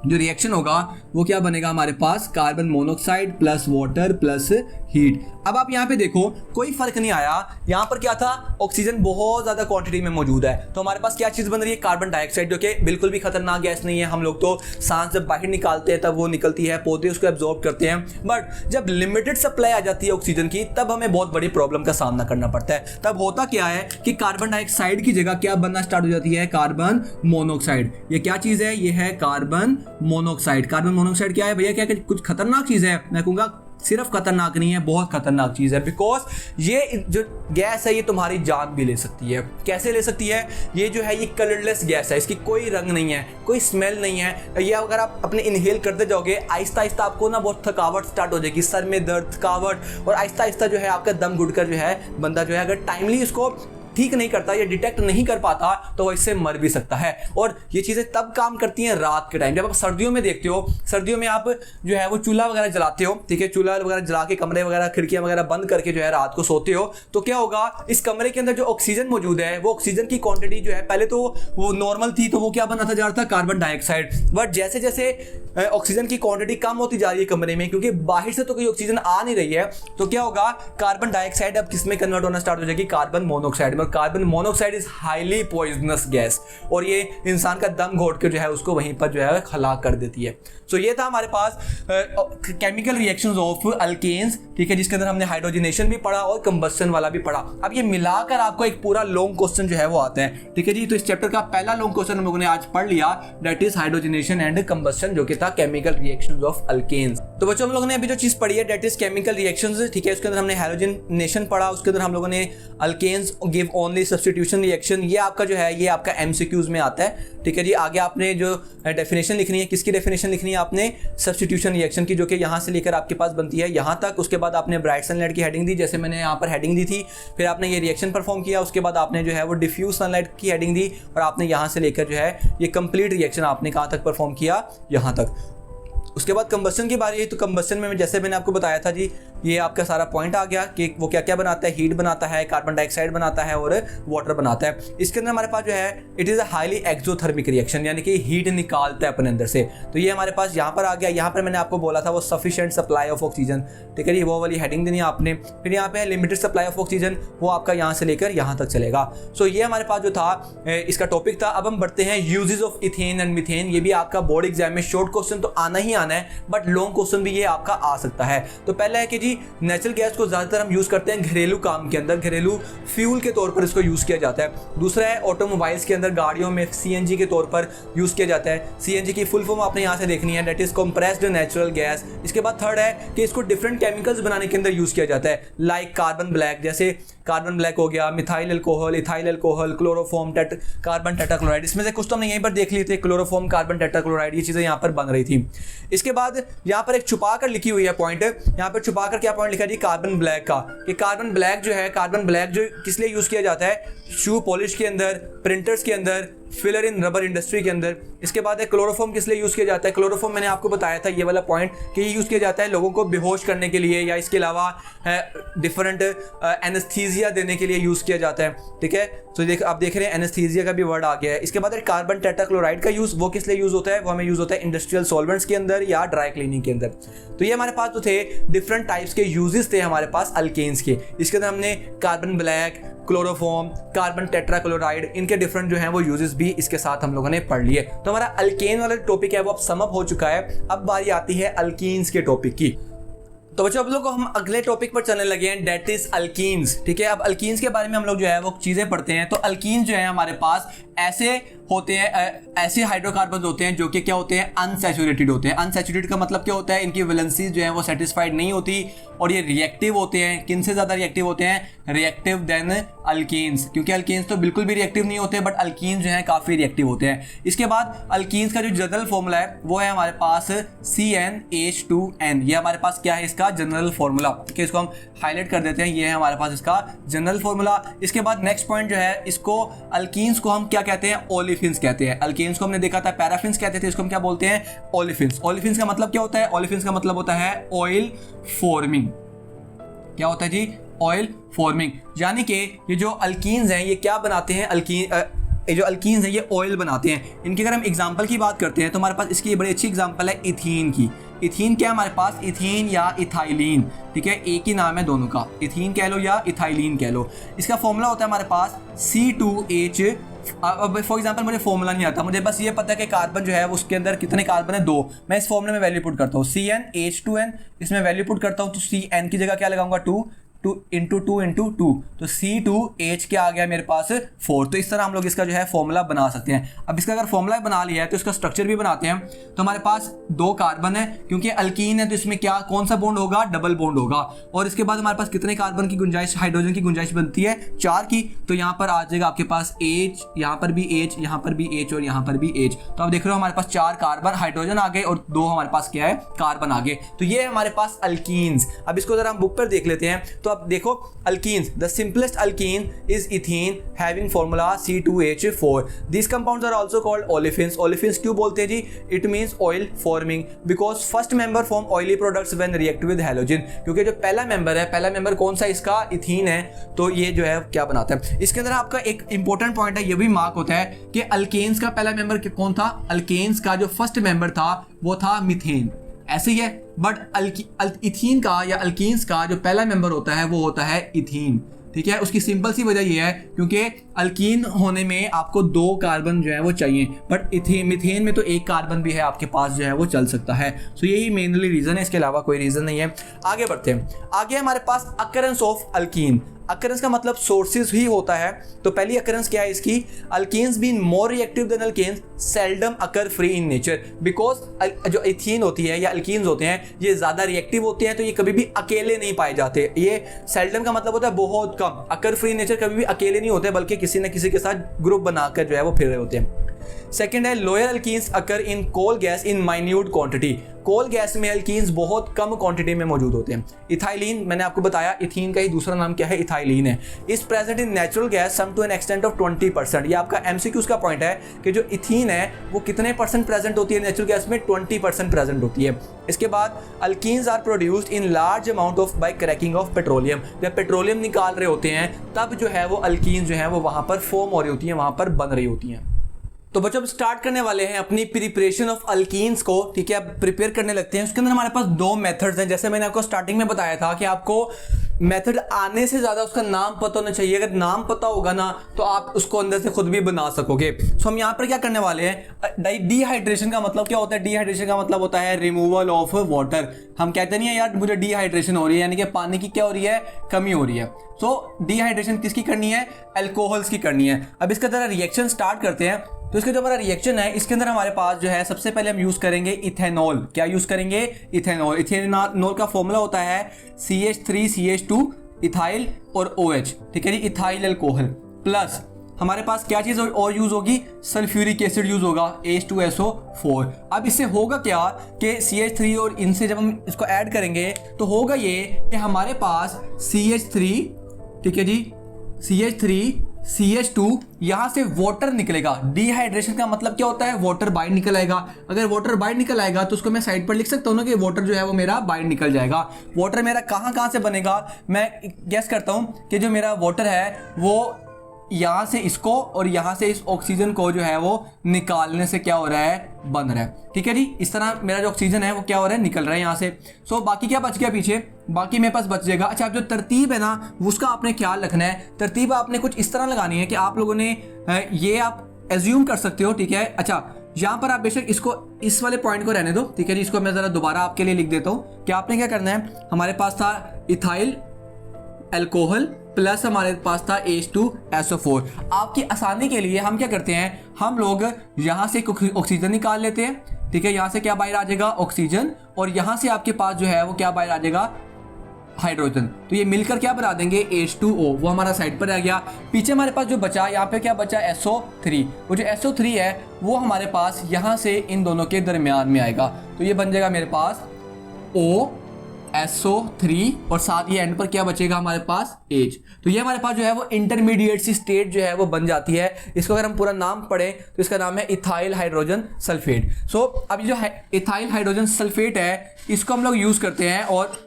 जो रिएक्शन होगा वो क्या बनेगा हमारे पास, carbon monoxide plus water plus heat. अब आप यहाँ पे देखो कोई फर्क नहीं आया, यहाँ पर क्या था, ऑक्सीजन बहुत ज्यादा क्वांटिटी में मौजूद है, तो हमारे पास क्या चीज बन रही है, कार्बन डाइऑक्साइड, जो कि बिल्कुल भी खतरनाक गैस नहीं है। हम लोग तो सांस जब बाहर निकालते हैं तब वो निकलती है, पौधे उसको एब्जॉर्ब करते हैं, बट जब लिमिटेड सप्लाई आ जाती है ऑक्सीजन की तब हमें बहुत बड़ी प्रॉब्लम का सामना करना पड़ता है। तब होता क्या है कि कार्बन डाइऑक्साइड की जगह क्या बनना स्टार्ट हो जाती है, कार्बन मोनोऑक्साइड। ये क्या चीज है, ये है कार्बन मोनोऑक्साइड। कार्बन मोनोऑक्साइड क्या है भैया, क्या कुछ खतरनाक चीज है? मैं कहूंगा सिर्फ खतरनाक नहीं है, बहुत खतरनाक चीज है, बिकॉज ये जो गैस है ये तुम्हारी जान भी ले सकती है। कैसे ले सकती है? ये जो है ये कलरलेस गैस है, इसकी कोई रंग नहीं है, कोई स्मेल नहीं है। ये अगर आप अपने इनहेल करते जाओगे आहिस्ता आहिस्ता आपको ना बहुत थकावट स्टार्ट हो जाएगी, सर में दर्द, थकावट, और आहिस्ता आहिस्ता जो है आपका दम घुटकर जो है बंदा जो है अगर टाइमली इसको ठीक नहीं करता या डिटेक्ट नहीं कर पाता तो वो इससे मर भी सकता है। और ये चीज़ें तब काम करती हैं रात के टाइम, जब आप सर्दियों में देखते हो, सर्दियों में आप जो है वो चूल्हा वगैरह जलाते हो, ठीक है, चूल्हा वगैरह जला के कमरे वगैरह खिड़कियां वगैरह बंद करके जो है रात को सोते हो, तो क्या होगा, इस कमरे के अंदर जो ऑक्सीजन मौजूद है वो ऑक्सीजन की क्वांटिटी जो है पहले तो वो नॉर्मल थी, तो वो क्या बनता जा रहा था, कार्बन डाइऑक्साइड। बट जैसे जैसे ऑक्सीजन की क्वांटिटी कम होती जा रही है कमरे में, क्योंकि बाहर से तो कोई ऑक्सीजन आ नहीं रही है, तो क्या होगा, कार्बन डाइऑक्साइड अब किस में कन्वर्ट होना स्टार्ट हो जाएगी, कार्बन मोनोऑक्साइड में। और carbon monoxide is highly poisonous gas, और ये इंसान का दम घोट के जो है उसको वहीं पर जो है हलाक कर देती है। सो ये था हमारे पास केमिकल रिएक्शंस ऑफ अल्केन्स, ठीक है, जिसके अंदर हमने हाइड्रोजनेशन भी पढ़ा और कंबस्शन वाला भी पढ़ा। अब ये मिलाकर आपको एक पूरा लॉन्ग क्वेश्चन जो है वो आता है, ठीक है जी। तो इस चैप्टर का पहला लॉन्ग क्वेश्चन हम लोगों ने आज पढ़ लिया, that is hydrogenation and combustion, जो कि था केमिकल रिएक्शंस ऑफ अल्केन्स। तो बच्चों हम लोगों ने अभी जो चीज पढ़ी है दैट इज केमिकल रिएक्शंस, ठीक है, उसके अंदर हमने हाइड्रोजनेशन पढ़ा, उसके अंदर हम लोगों ने alkanes give only substitution reaction, ये आपका जो है ये आपका एमसीक्यूज में आता है, ठीक है जी। आगे आपने जो डेफिनेशन लिखनी है, किसकी डेफिनेशन लिखनी है आपने, सब्स्टिट्यूशन रिएक्शन की, जो कि यहाँ से लेकर आपके पास बनती है यहाँ तक। उसके बाद आपने ब्राइट सनलाइट की हेडिंग दी, जैसे मैंने यहाँ पर हेडिंग दी थी, फिर आपने ये रिएक्शन परफॉर्म किया, उसके बाद आपने जो है वो डिफ्यूज सनलाइट की हेडिंग दी, और आपने यहाँ से लेकर जो है ये कंप्लीट रिएक्शन आपने कहाँ तक परफॉर्म किया, यहाँ तक। उसके बाद कंबस्शन की बारी है, तो कंबस्शन में जैसे मैंने आपको बताया था जी, ये आपका सारा पॉइंट आ गया कि वो क्या क्या बनाता है, हीट बनाता है, कार्बन डाइऑक्साइड बनाता है और वाटर बनाता है। इसके अंदर हमारे पास जो है it is a highly exothermic reaction, यानी कि हीट निकालता है अपने अंदर से। तो ये हमारे पास यहाँ पर आ गया। यहाँ पर मैंने आपको बोला था वो सफिशिएंट सप्लाई ऑफ ऑक्सीजन, ठीक है जी, वो वाली हेडिंग देनी आपने। फिर यहाँ पे लिमिटेड सप्लाई ऑफ ऑक्सीजन, वो आपका यहाँ से लेकर यहाँ तक चलेगा। सो ये हमारे पास जो था इसका टॉपिक था। अब हम बढ़ते हैं uses of ethane and methane. ये भी आपका बोर्ड एग्जाम में शॉर्ट क्वेश्चन तो आना ही आना है, बट लॉन्ग क्वेश्चन भी ये आपका आ सकता है। तो पहला है कि जी नेचुरल गैस को ज्यादातर हम यूज करते हैं घरेलू काम के अंदर, घरेलू फ्यूल के तौर पर इसको यूज किया जाता है। दूसरा है ऑटोमोबाइल्स के अंदर, गाड़ियों में सीएनजी के तौर पर यूज किया जाता है। सीएनजी की फुल फॉर्म आपने यहाँ से देखनी है, that is compressed natural gas. इसके बाद थर्ड है कि इसको डिफरेंट केमिकल्स बनाने के अंदर यूज किया जाता है, लाइक कार्बन ब्लैक, जैसे कार्बन ब्लैक हो गया, methyl alcohol, ethyl alcohol, chloroform, carbon tetrachloride. इसमें से कुछ तो हमने यहीं पर देख लिए थे, क्लोरोफॉर्म, कार्बन टेट्राक्लोराइड, ये चीजें यहाँ पर बन रही थी। इसके बाद यहाँ पर एक छुपा कर लिखी हुई है पॉइंट, यहाँ पर छुपा कर क्या पॉइंट लिखा जी, कार्बन ब्लैक का, कि कार्बन ब्लैक जो है, कार्बन ब्लैक जो किस लिए यूज किया जाता है, शू पॉलिश के अंदर, प्रिंटर्स के अंदर, फिलर इन रबर इंडस्ट्री के अंदर। इसके बाद है क्लोरोफॉर्म, किस लिए यूज किया जाता है, क्लोरोफॉर्म मैंने आपको बताया था ये वाला पॉइंट कि ये यूज किया जाता है लोगों को बेहोश करने के लिए, या इसके अलावा डिफरेंट एनेस्थीसिया देने के लिए यूज किया जाता है, ठीक है। तो आप देख रहे हैं एनेस्थीसिया का भी वर्ड आ गया है। इसके बाद कार्बन टेट्राक्लोराइड का यूज, वो किस लिए यूज होता है, वो हमें यूज होता है इंडस्ट्रियल सॉल्वेंट्स के अंदर या ड्राई क्लीनिंग के अंदर। तो ये हमारे पास जो थे डिफरेंट टाइप्स के यूजेस थे हमारे पास अल्केन्स के। इसके अंदर हमने carbon black, chloroform, carbon tetrachloride, इनके डिफरेंट जो हैं वो यूजेस भी इसके साथ हम लोगों ने पढ़ लिए। तो हमारा अल्केन वाला टॉपिक है वो अब सम अप हो चुका है। अब बारी आती है अल्कीन्स के टॉपिक की। तो बच्चों अब लोग हम अगले टॉपिक पर चलने लगे हैं, डेट इज अल्कीन्स, ठीक है। अब अल्कीन्स के बारे में हम लोग जो है वो चीजें पढ़ते हैं। तो अल्कीन जो है हमारे पास ऐसे होते हैं, ऐसे हाइड्रोकार्बन होते हैं जो कि क्या होते हैं, अनसैचुरेटेड होते हैं। अनसैचुरेटेड का मतलब क्या होता है, इनकी वैलेंसी जो है वो सेटिस्फाइड नहीं होती, और ये रिएक्टिव होते हैं। किन से ज्यादा रिएक्टिव होते हैं, रिएक्टिव देन अल्कीन्स, क्योंकि अल्कीन्स तो बिल्कुल भी रिएक्टिव नहीं होते, बट अल्कीन्स जो है काफी रिएक्टिव होते हैं। इसके बाद अल्कीन्स का जो जनरल फॉर्मूला है वो है हमारे पास CnH2n। ये हमारे पास क्या है, इसका जनरल फॉर्मूला, ठीक है। इसको हम हाईलाइट कर देते हैं, ये है हमारे पास इसका जनरल फॉर्मूला। इसके बाद नेक्स्ट पॉइंट जो है, इसको अल्कीन्स को हम क्या कहते हैं, ओलिफिन्स कहते हैं। अल्केन्स को हमने देखा था पैराफिन्स कहते थे, इसको हम क्या बोलते हैं, ओलिफिन्स। ओलिफिन्स का मतलब क्या होता है, ओलिफिन्स का मतलब होता है ऑयल फॉर्मिंग। क्या होता है जी, ऑयल फॉर्मिंग। यानी कि ये जो अल्कीन्स हैं ये क्या बनाते हैं, ये जो अल्कीन्स हैं ये ऑयल बनाते हैं। इनकी अगर हम एग्जांपल की बात करते हैं तो हमारे पास इसकी बड़ी अच्छी एग्जांपल है इथीन की। इथीन क्या है हमारे पास, इथीन या इथाइलिन, ठीक है, एक ही नाम है दोनों का, इथीन कह लो या इथाइलिन कह लो। इसका फॉर्मूला होता है हमारे पास C2H। अब फॉर एग्जांपल मुझे फॉर्मूला नहीं आता, मुझे बस ये पता है कि कार्बन जो है उसके अंदर कितने कार्बन है, 2। मैं इस फॉर्मूले में वैल्यू पुट करता हूँ CnH2n, इसमें वैल्यू पुट करता हूँ तो Cn की जगह क्या लगाऊंगा 2 इंटू 2 तो C2H क्या आ गया मेरे पास 4। तो इस तरह हम लोग इसका जो है फॉर्मूला बना सकते हैं। अब इसका अगर फॉर्मूला बना लिया है तो इसका स्ट्रक्चर भी बनाते हैं। तो हमारे पास 2 कार्बन है, क्योंकि अल्कीन है तो इसमें क्या कौन सा बॉन्ड होगा, डबल बॉन्ड होगा। और इसके बाद हमारे पास कितने कार्बन की गुंजाइश, हाइड्रोजन की गुंजाइश बनती है 4 की। तो यहाँ पर आ जाएगा आपके पास H, यहाँ पर भी H, यहाँ पर भी H और यहाँ पर भी H। तो आप देख रहे हो हमारे पास 4 कार्बन हाइड्रोजन आ गए और 2 हमारे पास क्या है, कार्बन आ गए। तो ये है हमारे पास अल्कीन्स। अब इसको जरा हम बुक पर देख लेते हैं। तो अब देखो alkenes, the simplest alkene is ethene having formula C2H4. These compounds are also called olefins. Olefins क्यों बोलते हैं जी, it means oil forming because first member form oily products when react with halogen। क्योंकि जो पहला मेंबर है, पहला member कौन सा इसका, इथीन है, तो ये जो है क्या बनाता है। इसके अंदर आपका एक इंपॉर्टेंट पॉइंट है, ये भी मार्क होता है कि अल्केन्स का पहला मेंबर कौन था, अल्केन्स का जो फर्स्ट मेंबर था वो था मीथेन, ऐसे ही है। बट इथीन का या अल्कीन्स का जो पहला मेंबर होता है वो होता है इथीन, ठीक है। उसकी सिंपल सी वजह ये है क्योंकि अल्कीन होने में आपको 2 कार्बन जो है वो चाहिए, बट मीथेन में तो 1 कार्बन भी है आपके पास जो है वो चल सकता है। सो यही मेनली रीजन है, इसके अलावा कोई रीजन नहीं है। आगे बढ़ते हैं। आगे हमारे पास अकरेंस ऑफ अल्कीन। अकरेंस का मतलब सोर्सेज ही होता है। तो पहली अकरेंस क्या है इसकी, alkenes been more reactive than alkanes seldom occur free in nature. Because जो इथीन होती है या अल्कीन्स होते हैं ये ज्यादा रिएक्टिव होते हैं, तो ये कभी भी अकेले नहीं पाए जाते। ये सेल्डम का मतलब होता है बहुत कम, अकर फ्री इन नेचर कभी भी अकेले नहीं होते, बल्कि किसी न किसी के साथ ग्रुप बनाकर जो है वो फिर रहे होते हैं। सेकेंड है lower alkenes occur in coal gas in minute quantity. Coal gas में अल्कीन्स बहुत कम क्वांटिटी में मौजूद होते हैं। इथाइलिन मैंने आपको बताया, इथीन का ही दूसरा नाम क्या है, इथाइलिन है। Is present in natural gas some to an extent of 20%। ये आपका एमसीक्यूज का पॉइंट है कि जो इथीन है वो कितने परसेंट प्रेजेंट होती है नेचुरल गैस में, 20% प्रेजेंट होती है। इसके बाद alkenes are produced in large amount of by cracking of petroleum. जब पेट्रोलियम निकाल रहे होते हैं तब जो है वो अल्कीन्स जो है वो वहां पर फॉर्म हो रही होती है, वहां पर बन रही होती हैं। तो बच्चों अब स्टार्ट करने वाले हैं अपनी प्रिपरेशन ऑफ अल्कीन्स को, ठीक है। अब प्रिपेयर करने लगते हैं। उसके अंदर हमारे पास 2 मेथड्स हैं। जैसे मैंने आपको स्टार्टिंग में बताया था कि आपको मेथड आने से ज्यादा उसका नाम पता होना चाहिए। अगर नाम पता होगा ना तो आप उसको अंदर से खुद भी बना सकोगे। तो हम यहाँ पर क्या करने वाले हैं, डिहाइड्रेशन का मतलब क्या होता है, डिहाइड्रेशन का मतलब होता है रिमूवल ऑफ वाटर। हम कहते नहीं है यार मुझे डिहाइड्रेशन हो रही है, यानी कि पानी की क्या हो रही है, कमी हो रही है। सो डिहाइड्रेशन किसकी करनी है, अल्कोहल्स की करनी है। अब इसका जरा रिएक्शन स्टार्ट करते हैं। तो इसका जो हमारा रिएक्शन है इसके अंदर हमारे पास जो है सबसे पहले हम यूज करेंगे इथेनॉल। क्या यूज करेंगे, इथेनॉल। इथेनॉल का फॉर्मूला होता है CH3CH2 इथाइल और OH, ठीक है जी, इथाइल अल्कोहल। प्लस हमारे पास क्या चीज और यूज होगी, सल्फ्यूरिक एसिड यूज होगा H2SO4। अब इससे होगा क्या कि CH3 और इनसे जब हम इसको ऐड करेंगे तो होगा ये कि हमारे पास CH3, ठीक है जी, CH3CH2 यहां से वाटर निकलेगा। डिहाइड्रेशन का मतलब क्या होता है, वाटर बाहर निकल आएगा। अगर वाटर बाहर निकल आएगा तो उसको मैं साइड पर लिख सकता हूं ना कि वाटर जो है वो मेरा बाहर निकल जाएगा। वाटर मेरा कहां से बनेगा, मैं गेस करता हूं कि जो मेरा वाटर है वो यहाँ से इसको और यहाँ से इस ऑक्सीजन को जो है वो निकालने से क्या हो रहा है, बन रहा है, ठीक है जी। इस तरह मेरा जो ऑक्सीजन है वो क्या हो रहा है, निकल रहा है यहाँ से। सो बाकी क्या बच गया पीछे, बाकी मेरे पास बच जाएगा। अच्छा, अब जो तरतीब है ना उसका आपने ख्याल रखना है। तरतीब आपने कुछ इस तरह लगानी है कि आप लोगों ने ये आप एज्यूम कर सकते हो, ठीक है। अच्छा, यहाँ पर आप बेशक इसको इस वाले पॉइंट को रहने दो, ठीक है जी। इसको मैं जरा दोबारा आपके लिए लिख देता हूँ कि आपने क्या करना है। हमारे पास था इथाइल अल्कोहल प्लस हमारे पास था H2SO4। आपकी आसानी के लिए हम क्या करते हैं, हम लोग यहाँ से ऑक्सीजन निकाल लेते हैं, ठीक है। यहाँ से क्या बाहर आ जाएगा, ऑक्सीजन, और यहाँ से आपके पास जो है वो क्या बाहर आ जाएगा, हाइड्रोजन। तो ये मिलकर क्या बना देंगे, H2O। वो हमारा साइड पर रह गया। पीछे हमारे पास जो बचा, यहाँ पे क्या बचा, SO3। वो जो SO3 है वो हमारे पास यहाँ से इन दोनों के दरमियान में आएगा। तो ये बन जाएगा मेरे पास SO3 और साथ ही एंड पर क्या बचेगा हमारे पास, H। तो ये हमारे पास जो है वो इंटरमीडिएट सी स्टेट जो है वो बन जाती है। इसको अगर हम पूरा नाम पढ़ें तो इसका नाम है इथाइल हाइड्रोजन सल्फेट। सो अब जो इथाइल हाइड्रोजन सल्फेट है इसको हम लोग यूज करते हैं और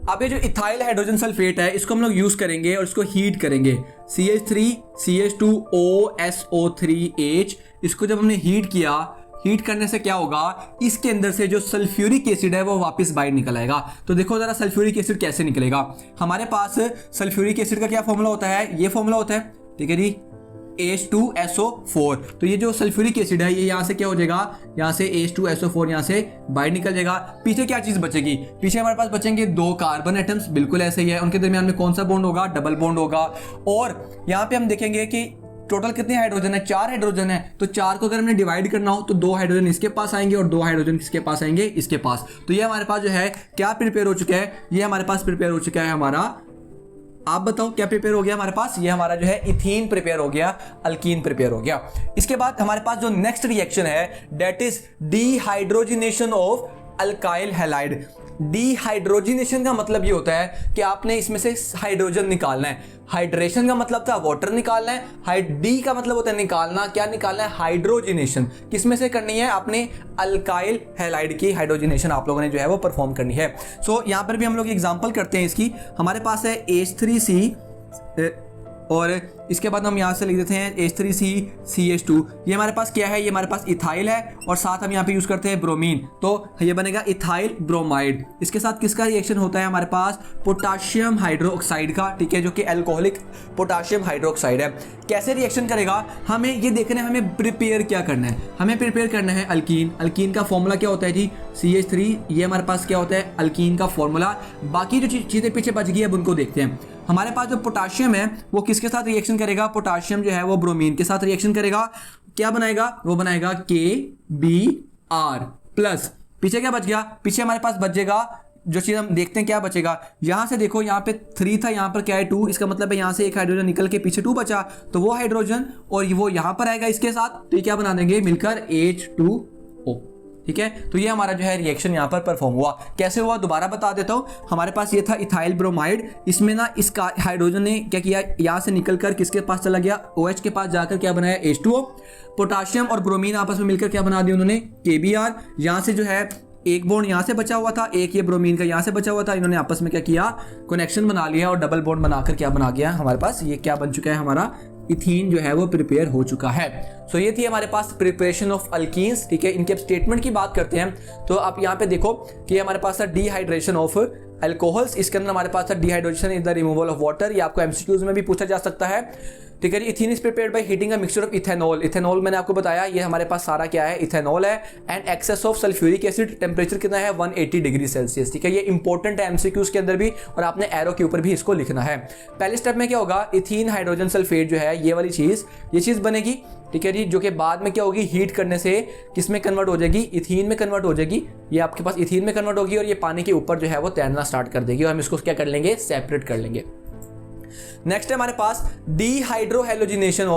अब ये जो इथाइल हाइड्रोजन सल्फेट है इसको हम लोग यूज करेंगे और इसको हीट करेंगे। CH3CH2OSO3H, इसको जब हमने हीट किया, हीट करने से क्या होगा, इसके अंदर से जो सल्फ्यूरिक एसिड है वो वापस बाहर निकल आएगा। तो देखो जरा सल्फ्यूरिक एसिड कैसे निकलेगा। हमारे पास सल्फ्यूरिक एसिड का क्या फॉर्मूला होता है, ये फॉर्मूला होता है, ठीक है जी, H2SO4। तो ये जो सल्फ्यूरिक एसिड है ये यहाँ से क्या हो जाएगा, यहाँ से H2SO4 यहाँ से बाहर निकल जाएगा। पीछे क्या चीज बचेगी, पीछे हमारे पास बचेंगे 2 कार्बन एटम्स, बिल्कुल ऐसे ही है। उनके दरमियान में कौन सा बॉन्ड होगा, डबल बॉन्ड होगा। और यहाँ पे हम देखेंगे कि टोटल कितने हाइड्रोजन है, 4 हाइड्रोजन है। तो 4 को अगर हमने डिवाइड करना हो तो 2 हाइड्रोजन इसके पास आएंगे और 2 हाइड्रोजन किसके पास आएंगे, इसके पास। तो ये हमारे पास जो है क्या प्रिपेयर हो चुका है, ये हमारे पास प्रिपेयर हो चुका है हमारा, आप बताओ क्या प्रिपेयर हो गया हमारे पास, ये हमारा जो है इथीन प्रिपेयर हो गया, अल्कीन प्रिपेयर हो गया। इसके बाद हमारे पास जो नेक्स्ट रिएक्शन है that is dehydrogenation of alkyl halide. Dehydrogenation का मतलब ये होता है कि आपने इसमें से हाइड्रोजन निकालना है। हाइड्रेशन का मतलब था वाटर निकालना है, डी का मतलब होता है निकालना, क्या निकालना है, हाइड्रोजिनेशन। किसमें से करनी है, आपने अल्काइल हैलाइड की हाइड्रोजिनेशन आप लोगों ने जो है वो परफॉर्म करनी है। सो यहाँ पर भी हम लोग एग्जांपल करते हैं इसकी। हमारे पास है H3C और इसके बाद हम यहाँ से लिख देते हैं H3CCH2। ये हमारे पास क्या है, ये हमारे पास इथाइल है और साथ हम यहाँ पे यूज करते हैं ब्रोमीन, तो ये बनेगा इथाइल ब्रोमाइड। इसके साथ किसका रिएक्शन होता है हमारे पास, पोटाशियम हाइड्रोक्साइड का, ठीक है, जो कि अल्कोहलिक पोटाशियम हाइड्रोक्साइड है। कैसे रिएक्शन करेगा हमें ये देखना है, हमें प्रिपेयर क्या करना है, हमें प्रिपेयर करना है अल्कीन। अल्कीन का फॉर्मूला क्या होता है जी, CH3, ये हमारे पास क्या होता है अल्कीन का फॉर्मूला। बाकी जो चीजें पीछे बच गई है अब उनको देखते हैं। हमारे पास जो पोटाशियम है वो किसके साथ रिएक्शन करेगा, पोटाशियम जो है वो ब्रोमीन के साथ रिएक्शन करेगा। क्या बनाएगा, वो बनाएगा KBr प्लस, पीछे क्या बच गया, पीछे हमारे पास बचेगा जो चीज हम देखते हैं क्या बचेगा। यहां से देखो यहाँ पे 3 था, यहाँ पर क्या है 2, इसका मतलब है यहाँ से एक हाइड्रोजन निकल के पीछे 2 बचा, तो वो हाइड्रोजन और वो यहाँ पर आएगा इसके साथ, तो ये क्या बना देंगे मिलकर H2O, ठीक है। तो ये हमारा जो है रिएक्शन यहाँ पर परफॉर्म हुआ। कैसे हुआ दोबारा बता देता हूँ। हमारे पास ये था इथाइल ब्रोमाइड, इसमें ना इसका हाइड्रोजन ने क्या किया, यहाँ से निकलकर किसके पास चला गया, OH के पास जाकर क्या बनाया H2O। पोटाशियम और ब्रोमीन आपस में मिलकर क्या बना दिया उन्होंने, KBr। यहाँ से जो है एक बॉन्ड यहाँ से बचा हुआ था, एक ये ब्रोमीन का यहाँ से बचा हुआ था, इन्होंने आपस में क्या किया, कनेक्शन बना लिया और डबल बॉन्ड बनाकर क्या बना गया हमारे पास, ये क्या बन चुका है हमारा इथीन जो है वो प्रिपेयर हो चुका है। सो ये थी हमारे पास प्रिपरेशन ऑफ अल्कीन्स, ठीक है। इनके स्टेटमेंट की बात करते हैं तो आप यहाँ पे देखो कि हमारे पास था डीहाइड्रेशन ऑफ अल्कोहल्स, इसके अंदर हमारे पास था dehydration is the removal of water, ये आपको एमसीक्यूज में भी पूछा जा सकता है, ठीक है जी। Ethene is prepared by heating a mixture of ethanol. Ethanol मैंने आपको बताया ये हमारे पास सारा क्या है, इथेनॉल है। And excess of sulphuric acid, temperature कितना है 180 डिग्री सेल्सियस, ठीक है। ये इंपॉर्टेंट है एमसीक्यूज के अंदर भी और आपने एरो के ऊपर भी इसको लिखना है। पहले स्टेप में क्या होगा, इथीन हाइड्रोजन सल्फेट जो है ये वाली चीज, ये चीज बनेगी, ठीक है जी, जो कि बाद में क्या होगी, हीट करने से किस में कन्वर्ट हो जाएगी, इथीन में कन्वर्ट हो जाएगी। ये आपके पास इथीन में कन्वर्ट होगी और ये पानी के ऊपर जो है वो तैरना स्टार्ट कर देगी और हम इसको क्या कर लेंगे, सेपरेट कर लेंगे। नेक्स्ट है हमारे पास dehydrohalogenation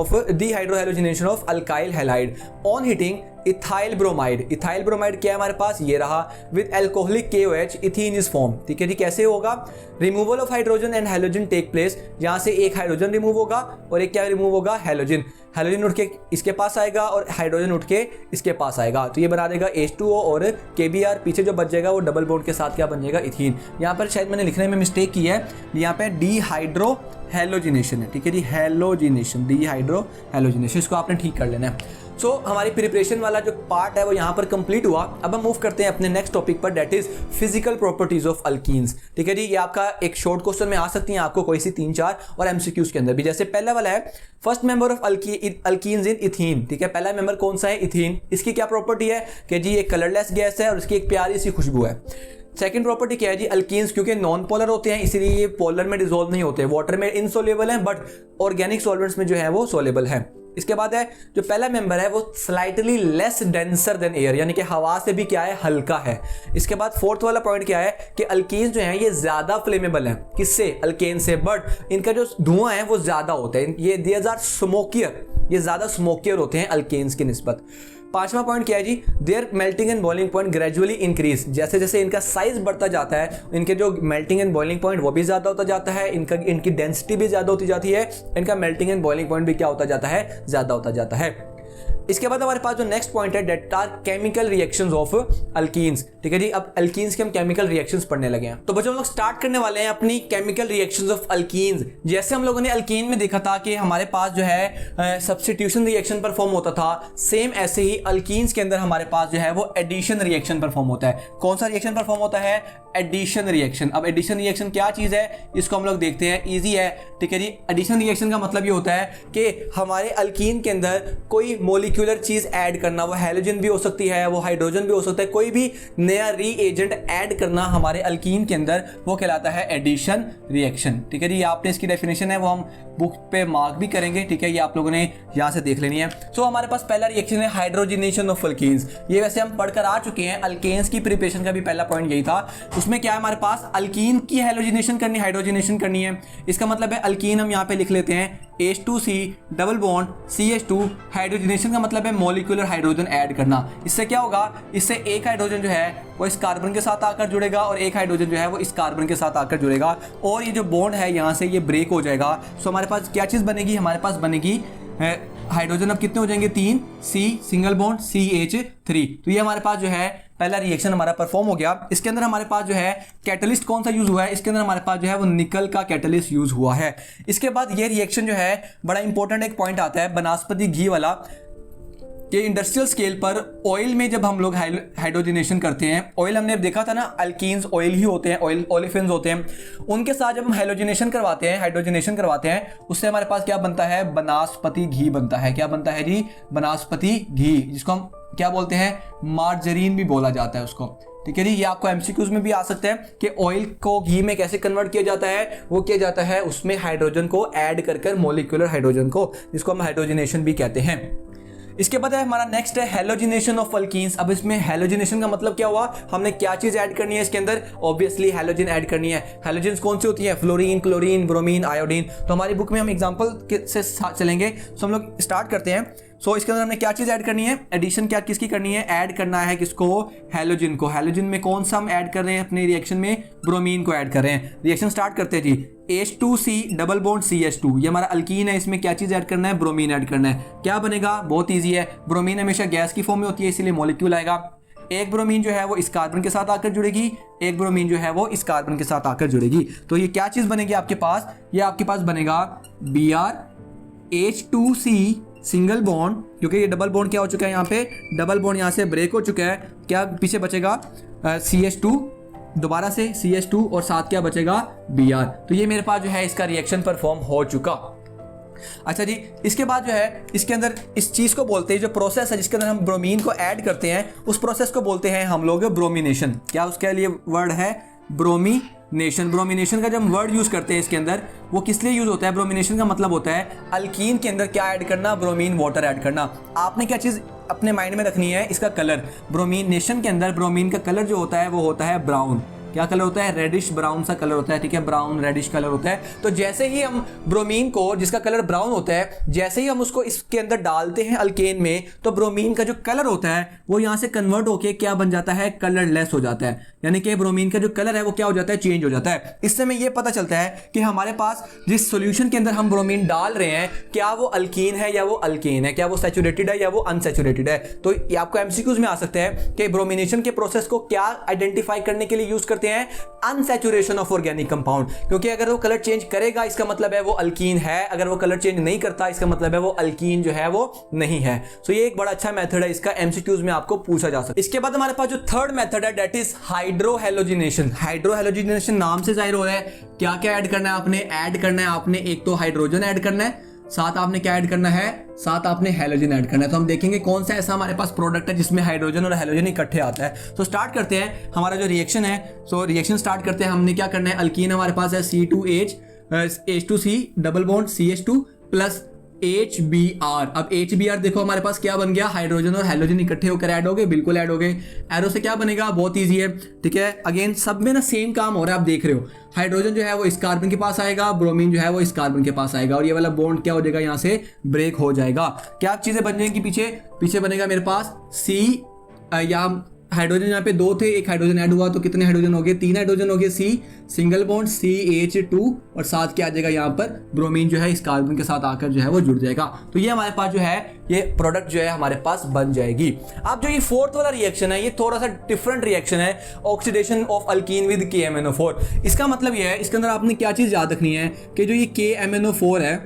of alkyl halide on heating ethyl bromide. Ethyl bromide क्या है हमारे पास, ये रहा, with alcoholic KOH ethene is form, ठीक है जी। कैसे होगा, removal of hydrogen and halogen take place, यहां से एक हाइड्रोजन रिमूव होगा और एक क्या रिमूव होगा, हैलोजन। हैलोजन उठ के इसके पास आएगा और हाइड्रोजन उठ के इसके पास आएगा, तो ये बना देगा H2O और KBr। पीछे जो बच जाएगा वो डबल बॉन्ड के साथ क्या बन जाएगा, इथीन। यहाँ पर शायद मैंने लिखने में मिस्टेक की है, यहाँ पे डीहाइड्रो हैलोजिनेशन है, ठीक है जी, हैलोजिनेशन, डीहाइड्रो हैलोजिनेशन, इसको आपने ठीक कर लेना है। सो हमारी प्रिपरेशन वाला जो पार्ट है वो यहाँ पर कंप्लीट हुआ। अब हम मूव करते हैं अपने नेक्स्ट टॉपिक पर, that is physical properties of alkenes, ठीक है जी। ये आपका एक शॉर्ट क्वेश्चन में आ सकती है आपको कोई सी 3-4 और एमसीक्यूज के अंदर भी। जैसे पहला वाला है first member of alkenes in ethene, ठीक है। पहला मेंबर कौन सा है, इथीन। इसकी क्या प्रॉपर्टी है कि जी ये कलरलेस गैस है और इसकी एक प्यारी सी खुशबू है। सेकंड प्रॉपर्टी क्या है जी, अल्कीन्स क्योंकि नॉन पोलर होते हैं इसलिए ये पोलर में डिसॉल्व नहीं होते, वाटर में इनसोल्युबल हैं बट ऑर्गेनिक सॉल्वेंट्स में जो है वो सोलेबल है। इसके बाद है जो पहला मेंबर है वो slightly less denser then air, यानी कि हवा से भी क्या है, हल्का है। इसके बाद फोर्थ वाला पॉइंट क्या है कि अल्कीन्स जो है ये ज्यादा फ्लेमेबल है, किससे, अल्केन से, बट इनका जो धुआं है वो ज्यादा होता है, ये दीज आर स्मोकियर, ये ज्यादा स्मोकियर होते हैं अल्केन्स की निस्बत। पांचवा पॉइंट क्या है जी, their melting and boiling point gradually increase, जैसे जैसे इनका साइज बढ़ता जाता है इनके जो मेल्टिंग एंड बॉइलिंग पॉइंट वो भी ज्यादा होता जाता है, इनकी डेंसिटी भी ज्यादा होती जाती है, इनका मेल्टिंग एंड बॉइलिंग पॉइंट भी क्या होता जाता है, ज्यादा होता जाता है। इसके बाद हमारे पास जो नेक्स्ट पॉइंट है that are chemical reactions of alkenes, ठीक है जी। अब अल्कीन्स के हम केमिकल रिएक्शंस पढ़ने लगे हैं। तो बच्चों हम लोग स्टार्ट करने वाले हैं अपनी केमिकल रिएक्शंस ऑफ अल्कीन्स। जैसे हम लोगों ने अल्कीन में देखा था कि हमारे पास जो है सब्स्टिट्यूशन रिएक्शन परफॉर्म होता था, सेम ऐसे ही अल्कीन्स के अंदर हमारे पास जो है वो एडिशन रिएक्शन परफॉर्म होता है। कौन सा रिएक्शन परफॉर्म होता है? Addition reaction. अब एडिशन रिएक्शन क्या चीज है इसको हम लोग देखते हैं, इजी है, ठीक है जी। एडिशन रिएक्शन का मतलब ये होता है कि हमारे अल्कीन के अंदर कोई मॉलिक्यूलर चीज ऐड करना, वो हैलोजन भी हो सकती है, वो हाइड्रोजन भी हो सकता है, कोई भी नया रीएजेंट ऐड करना हमारे अल्कीन के अंदर, वो कहलाता है एडिशन रिएक्शन, ठीक है जी। आपने इसकी डेफिनेशन है वो हम बुक पे मार्क भी करेंगे, ठीक है, ये आप लोगों ने यहाँ से देख लेनी है। सो हमारे पास पहला रिएक्शन है हाइड्रोजनेशन ऑफ अल्कीन्स। ये वैसे हम पढ़कर आ चुके हैं, अल्केन्स की प्रिपरेशन का भी पहला पॉइंट यही था। उसमें क्या है, हमारे पास अल्कीन की हैलोजिनेशन करनी, हाइड्रोजनेशन करनी है। इसका मतलब है अल्कीन हम यहाँ पे लिख लेते हैं H2C double bond CH2। Hydrogenation का मतलब है मॉलिक्यूलर हाइड्रोजन ऐड करना। इससे क्या होगा, इससे एक हाइड्रोजन जो है वो इस कार्बन के साथ आकर जुड़ेगा और एक हाइड्रोजन जो है वो इस कार्बन के साथ आकर जुड़ेगा और ये जो बॉन्ड है यहाँ से ये ब्रेक हो जाएगा। सो हमारे पास क्या चीज़ बनेगी, हमारे पास बनेगी हाइड्रोजन अब कितने हो जाएंगे, 3 C सिंगल बॉन्ड CH3। तो ये हमारे पास जो है पहला रिएक्शन हमारा परफॉर्म हो गया। इसके अंदर हमारे पास जो है कैटलिस्ट कौन सा यूज हुआ है, इसके अंदर हमारे पास जो है वो निकल का कैटलिस्ट यूज हुआ है। इसके बाद ये रिएक्शन जो है बड़ा इंपॉर्टेंट एक पॉइंट आता है बनस्पति घी वाला, कि इंडस्ट्रियल स्केल पर ऑयल में जब हम लोग हाइड्रोजनेशन करते हैं, ऑयल हमने देखा था ना, अल्कीन्स ऑयल ही होते हैं, ऑयल ओलेफिन्स होते हैं, उनके साथ जब हम हाइड्रोजनेशन करवाते हैं, हाइड्रोजनेशन करवाते हैं, उससे हमारे पास क्या बनता है, बनस्पति घी बनता है। क्या बनता है जी, बनस्पति घी, जिसको हम क्या बोलते हैं, मार्जरीन भी बोला जाता है उसको, ठीक है जी। ये आपको एमसीक्यूज में भी आ सकता है कि ऑयल को घी में कैसे कन्वर्ट किया जाता है, वो किया जाता है उसमें हाइड्रोजन को ऐड कर कर, मॉलिक्यूलर हाइड्रोजन को, जिसको हम हाइड्रोजनेशन भी कहते हैं। इसके बाद है हमारा नेक्स्ट है हैलोजिनेशन ऑफ अल्कीन्स। अब इसमें हैलोजिनेशन का मतलब क्या हुआ, हमने क्या चीज ऐड करनी है इसके अंदर, ऑब्वियसली हैलोजन ऐड करनी है। हैलोजन्स कौन सी होती है, फ्लोरीन, क्लोरीन, ब्रोमीन, आयोडीन। तो हमारी बुक में हम एग्जांपल से चलेंगे। सो हम लोग स्टार्ट करते हैं। सो इसके अंदर हमने क्या चीज ऐड करनी है, एडिशन क्या किसकी करनी है, ऐड करना है किसको, हैलोजन को। हैलोजन में कौन सा हम ऐड कर रहे हैं अपने रिएक्शन में, ब्रोमीन को ऐड कर रहे हैं। रिएक्शन स्टार्ट करते हैं जी। H2C डबल बॉन्ड CH2, ये हमारा अल्कीन है, इसमें क्या चीज ऐड करना है, ब्रोमीन ऐड करना है। क्या बनेगा, बहुत ईजी है, ब्रोमीन हमेशा गैस की फॉर्म में होती है इसीलिए मॉलिक्यूल आएगा। एक ब्रोमीन जो है वो इस कार्बन के साथ आकर जुड़ेगी, एक ब्रोमीन जो है वो इस कार्बन के साथ आकर जुड़ेगी। तो ये क्या चीज बनेगी आपके पास, ये आपके पास बनेगा BrH2C सिंगल बॉन्ड, क्योंकि ये डबल बॉन्ड क्या हो चुका है, यहाँ पे डबल बॉन्ड यहाँ से ब्रेक हो चुका है। क्या पीछे बचेगा, CH2, दोबारा से CH2 और साथ क्या बचेगा, Br। तो ये मेरे पास जो है इसका रिएक्शन परफॉर्म हो चुका। अच्छा जी, इसके बाद जो है इसके अंदर इस चीज को बोलते हैं, जो प्रोसेस है जिसके अंदर हम ब्रोमीन को ऐड करते हैं, उस प्रोसेस को बोलते हैं हम लोग ब्रोमिनेशन। क्या उसके लिए वर्ड है, ब्रोमिनेशन। ब्रोमिनेशन का जब हम वर्ड यूज करते हैं इसके अंदर, वो किस लिए यूज होता है, ब्रोमिनेशन का मतलब होता है अल्कीन के अंदर क्या ऐड करना, ब्रोमीन वाटर ऐड करना। आपने क्या चीज अपने माइंड में रखनी है, इसका कलर। ब्रोमिनेशन के अंदर ब्रोमीन का कलर जो होता है वो होता है ब्राउन। क्या कलर होता है, रेडिश ब्राउन सा कलर होता है, ठीक है, ब्राउन रेडिश कलर होता है। तो जैसे ही हम ब्रोमीन को, जिसका कलर ब्राउन होता है, जैसे ही हम उसको इसके अंदर डालते हैं अल्केन में, तो ब्रोमीन का जो कलर होता है वो यहाँ से कन्वर्ट होके क्या बन जाता है, कलरलेस हो जाता है। यानी कि ब्रोमीन का जो कलर है वो क्या हो जाता है, चेंज हो जाता है। इससे हमें ये पता चलता है कि हमारे पास जिस सोल्यूशन के अंदर हम ब्रोमीन डाल रहे हैं, क्या वो अल्कीन है या वो अल्केन है, क्या वो सैचुरेटेड है या वो अनसैचुरेटेड है। तो ये आपको एमसीक्यूज में आ सकते हैं कि ब्रोमिनेशन के प्रोसेस को क्या आइडेंटिफाई करने के लिए यूज करते हैं, अनसैचुरेशन ऑफ ऑर्गेनिक कंपाउंड। क्योंकि अगर वो कलर चेंज करेगा इसका मतलब है वो अल्कीन है, अगर वो कलर चेंज नहीं करता इसका मतलब है वो अल्कीन जो है वो नहीं है। सो ये एक बड़ा अच्छा मेथड है, इसका एमसीक्यूज में आपको पूछा जा सकता है। इसके बाद हमारे पास जो थर्ड मेथड है दैट इज हाइड्रोहेलोजिनेशन। हाइड्रोहेलोजिनेशन नाम से जाहिर हो रहा है क्या क्या ऐड करना है आपने, ऐड करना है आपने एक तो हाइड्रोजन ऐड करना है, साथ आपने क्या ऐड करना है, साथ आपने हैलोजन ऐड करना है। तो हम देखेंगे कौन सा ऐसा हमारे पास प्रोडक्ट है जिसमें हाइड्रोजन और हैलोजन इकट्ठे आता है। तो स्टार्ट करते हैं हमारा जो रिएक्शन है। सो रिएक्शन स्टार्ट करते हैं। हमने क्या करना है, अल्कीन हमारे पास है C2H H2C double bond CH2 plus HBr। अब HBr देखो हमारे पास क्या बन गया, हाइड्रोजन और हैलोजन इकट्ठे होकर ऐड हो गए, बिल्कुल ऐड हो गए। एरो से क्या बनेगा, बहुत इजी है, ठीक है। अगेन सब में ना सेम काम हो रहा है, आप देख रहे हो। हाइड्रोजन जो है वो इस कार्बन के पास आएगा, ब्रोमीन जो है वो इस कार्बन के पास आएगा और ये वाला बॉन्ड क्या हो जाएगा, यहाँ से ब्रेक हो जाएगा। क्या चीजें बन जाएंगी, पीछे बनेगा मेरे पास C या हाइड्रोजन यहाँ पे 2 थे, एक हाइड्रोजन ऐड हुआ तो कितने हाइड्रोजन हो गए, 3 हाइड्रोजन हो गए। C सिंगल बॉन्ड CH2 और साथ क्या आ जाएगा यहाँ पर ब्रोमीन जो है इस कार्बन के साथ आकर जो है वो जुड़ जाएगा। तो ये हमारे पास जो है ये प्रोडक्ट जो है हमारे पास बन जाएगी। अब जो ये फोर्थ वाला रिएक्शन है ये थोड़ा सा डिफरेंट रिएक्शन है, oxidation of alkyne with KMnO4। इसका मतलब ये है, इसके अंदर आपने क्या चीज याद रखनी है कि जो ये KMnO4 है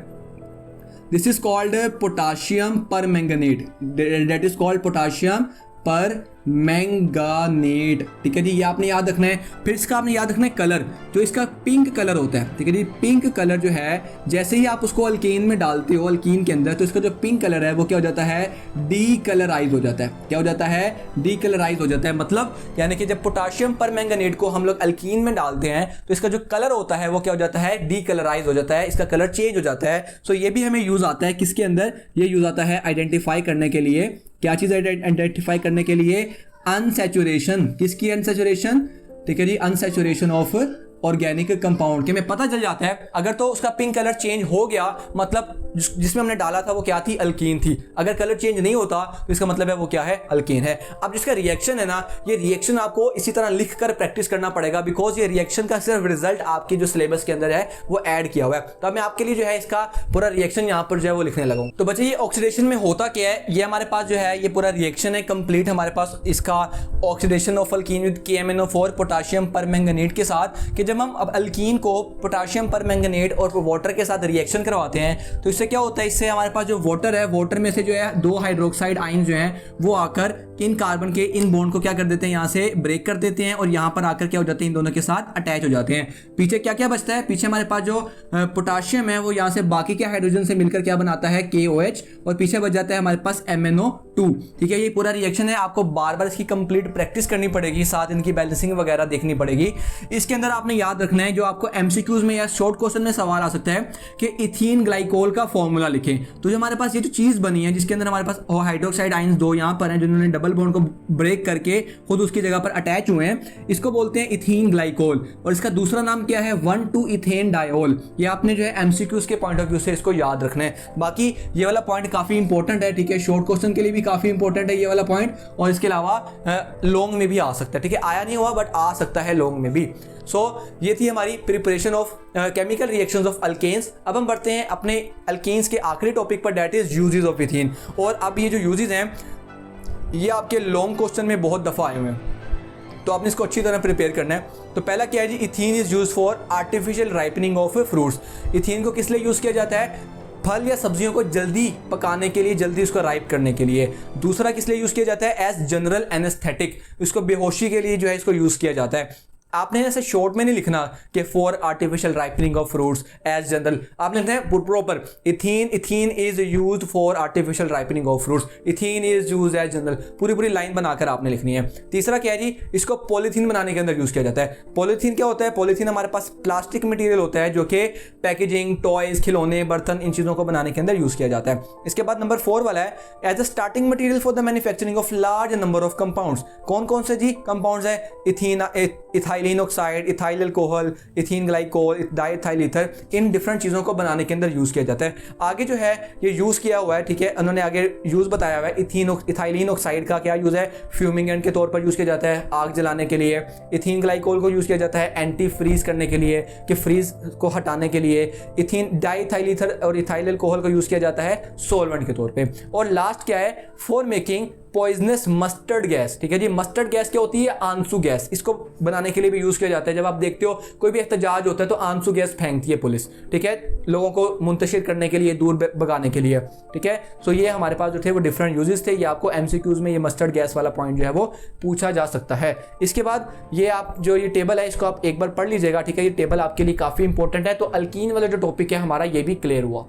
this is called potassium permanganate, that is called potassium पर मैंगानेट। ठीक है जी, ये आपने याद रखना है। फिर इसका आपने याद रखना है कलर, जो इसका पिंक कलर होता है। ठीक है जी, पिंक कलर जो है जैसे ही आप उसको अल्केन में डालते हो अल्कीन के अंदर, तो इसका जो पिंक कलर है वो क्या हो जाता है, डीकलराइज हो जाता है। क्या हो जाता है, डीकलराइज हो जाता है। मतलब यानी कि जब पोटाशियम परमैंगनेट को हम लोग अल्कीन में डालते हैं तो इसका जो कलर होता है वो क्या हो जाता है, डीकलराइज हो जाता है, इसका कलर चेंज हो जाता है। सो ये भी हमें यूज आता है किसके अंदर, ये यूज आता है आइडेंटिफाई करने के लिए। क्या चीज आइडेंटिफाई करने के लिए, अनसैचुरेशन। किसकी अनसैचुरेशन, ठीक है जी, अनसैचुरेशन ऑफ ऑर्गेनिक कंपाउंड। के में पता चल जाता है अगर तो उसका पिंक कलर चेंज हो गया मतलब जिसमें हमने डाला था वो क्या थी, अल्कीन थी। अगर कलर चेंज नहीं होता तो इसका मतलब है वो क्या है, अल्कीन है। अब जिसका रिएक्शन है ना, ये रिएक्शन आपको इसी तरह लिख कर प्रैक्टिस करना पड़ेगा, बिकॉज ये रिएक्शन का सिर्फ रिजल्ट आपके जो सिलेबस के अंदर है वो ऐड किया हुआ है। तो अब मैं आपके लिए जो है इसका पूरा रिएक्शन यहाँ पर जो है वो लिखने लगा हूं। तो बच्चे ये ऑक्सीडेशन में होता क्या है, ये हमारे पास जो है ये पूरा रिएक्शन है कंप्लीट हमारे पास इसका oxidation of alkyne with KMnO4 potassium permanganate के साथ। कि जब हम अब अल्कीन को पोटाशियम परमैंगनेट और वाटर के साथ रिएक्शन करवाते हैं तो इससे क्या होता है, इससे हमारे पास जो वाटर है, वाटर में से जो है 2 हाइड्रोक्साइड आयन जो हैं वो आकर इन कार्बन के इन बॉन्ड को क्या कर देते हैं, यहाँ से ब्रेक कर देते हैं और यहाँ पर आकर क्या हो जाते हैं, इन दोनों के साथ अटैच हो जाते हैं। पीछे क्या क्या बचता है, पीछे हमारे पास जो पोटाशियम है वो यहाँ से बाकी के हाइड्रोजन से मिलकर क्या बनाता है, KOH, और पीछे बच जाता है हमारे पास MnO2। ठीक है, ये पूरा रिएक्शन है, आपको बार बार इसकी कंप्लीट प्रैक्टिस करनी पड़ेगी, साथ इनकी बैलेंसिंग वगैरह देखनी पड़ेगी। इसके अंदर आपने याद रखना है, जो आपको MCQs में या शॉर्ट क्वेश्चन में सवाल आ सकता है कि इथीन ग्लाइकोल का फॉर्मूला लिखें। तो जो हमारे पास ये जो चीज बनी है जिसके अंदर हमारे पास हाइड्रोक्साइड आयंस 2 यहाँ पर हैं जिन्होंने डबल बॉन्ड को ब्रेक करके खुद उसकी जगह पर अटैच हुए हैं, इसको बोलते हैं इथीन ग्लाइकोल। और इसका दूसरा नाम क्या है, 1,2-इथेन डायोल। ये आपने जो है MCQs के पॉइंट ऑफ व्यू से इसको याद रखना है। बाकी ये वाला पॉइंट काफी इंपॉर्टेंट है, ठीक है, शॉर्ट क्वेश्चन के लिए भी काफी इंपॉर्टेंट है ये वाला पॉइंट, और इसके अलावा लॉन्ग में भी आ सकता है। ठीक है, आया नहीं हुआ बट आ सकता है लॉन्ग में भी। सो ये थी हमारी preparation of chemical reactions of alkanes. अब हम बढ़ते हैं अपने अल्केन्स के आखिरी टॉपिक पर, that is uses of ethene. और अब ये जो यूजेस हैं ये आपके लॉन्ग क्वेश्चन में बहुत दफ़ा आए हुए हैं, तो आपने इसको अच्छी तरह प्रिपेयर करना है। तो पहला क्या है जी, ethene is use for artificial ripening of fruits. Ethene को किस लिए यूज़ किया जाता है, फल या सब्जियों को जल्दी पकाने के लिए, जल्दी उसको राइप करने के लिए। दूसरा किस लिए यूज़ किया जाता है, एज जनरल एनेस्थेटिक, इसको बेहोशी के लिए जो है इसको यूज़ किया जाता है। आपने ऐसे शॉर्ट में नहीं लिखना कि for artificial ripening of fruits as general, आपने लिखना है proper ethene is used for artificial ripening of fruits, ethene is used as general, पूरी लाइन बनाकर आपने लिखनी है। तीसरा क्या है जी, इसको पॉलीथीन बनाने के अंदर यूज किया जाता है। पॉलीथीन क्या होता है, पॉलीथीन हमारे पास प्लास्टिक मटेरियल होता है जो कि पैकेजिंग, टॉयज, खिलौने, बर्तन, इन चीज़ों को बनाने के अंदर यूज किया जाता है। इसके बाद नंबर 4 वाला है, as a starting material for the manufacturing of large number of compounds. कौन कौन से जी कंपाउंड्स है, ethylene oxide, ethyl alcohol, ethene glycol, diethyl ether, इन डिफरेंट चीज़ों को बनाने के अंदर यूज़ किया जाता है। आगे जो है ये यूज़ किया हुआ है, ठीक है, उन्होंने आगे यूज़ बताया हुआ है। इथाइलिन ऑक्साइड का क्या यूज़ है, फ्यूमिंगेंट के तौर पर यूज़ किया जाता है, आग जलाने के लिए। इथीन ग्लाइकोल को यूज़ किया जाता है एंटी फ्रीज करने के लिए, कि फ्रीज को हटाने के लिए। इथीन डाइथाइल ईथर और इथाइल अल्कोहल को यूज़ किया जाता है सोलवेंट के तौर पर। और लास्ट क्या है, for making poisonous mustard gas. ठीक है जी, मस्टर्ड गैस क्या होती है, आंसू गैस, इसको बनाने के लिए भी यूज किया जाता है। जब आप देखते हो कोई भी एहतजाज होता है तो आंसू गैस फेंकती है पुलिस, ठीक है, लोगों को मुंतशिर करने के लिए, दूर भगाने के लिए। ठीक है, सो ये हमारे पास जो थे वो डिफरेंट यूजेस थे। ये आपको MCQs में ये मस्टर्ड गैस वाला पॉइंट जो है वो पूछा जा सकता है। इसके बाद ये आप जो ये टेबल है इसको आप एक बार पढ़ लीजिएगा, ठीक है, ये टेबल आपके लिए काफी इंपॉर्टेंट है। तो अल्कीन वाला जो टॉपिक है हमारा ये भी क्लियर हुआ।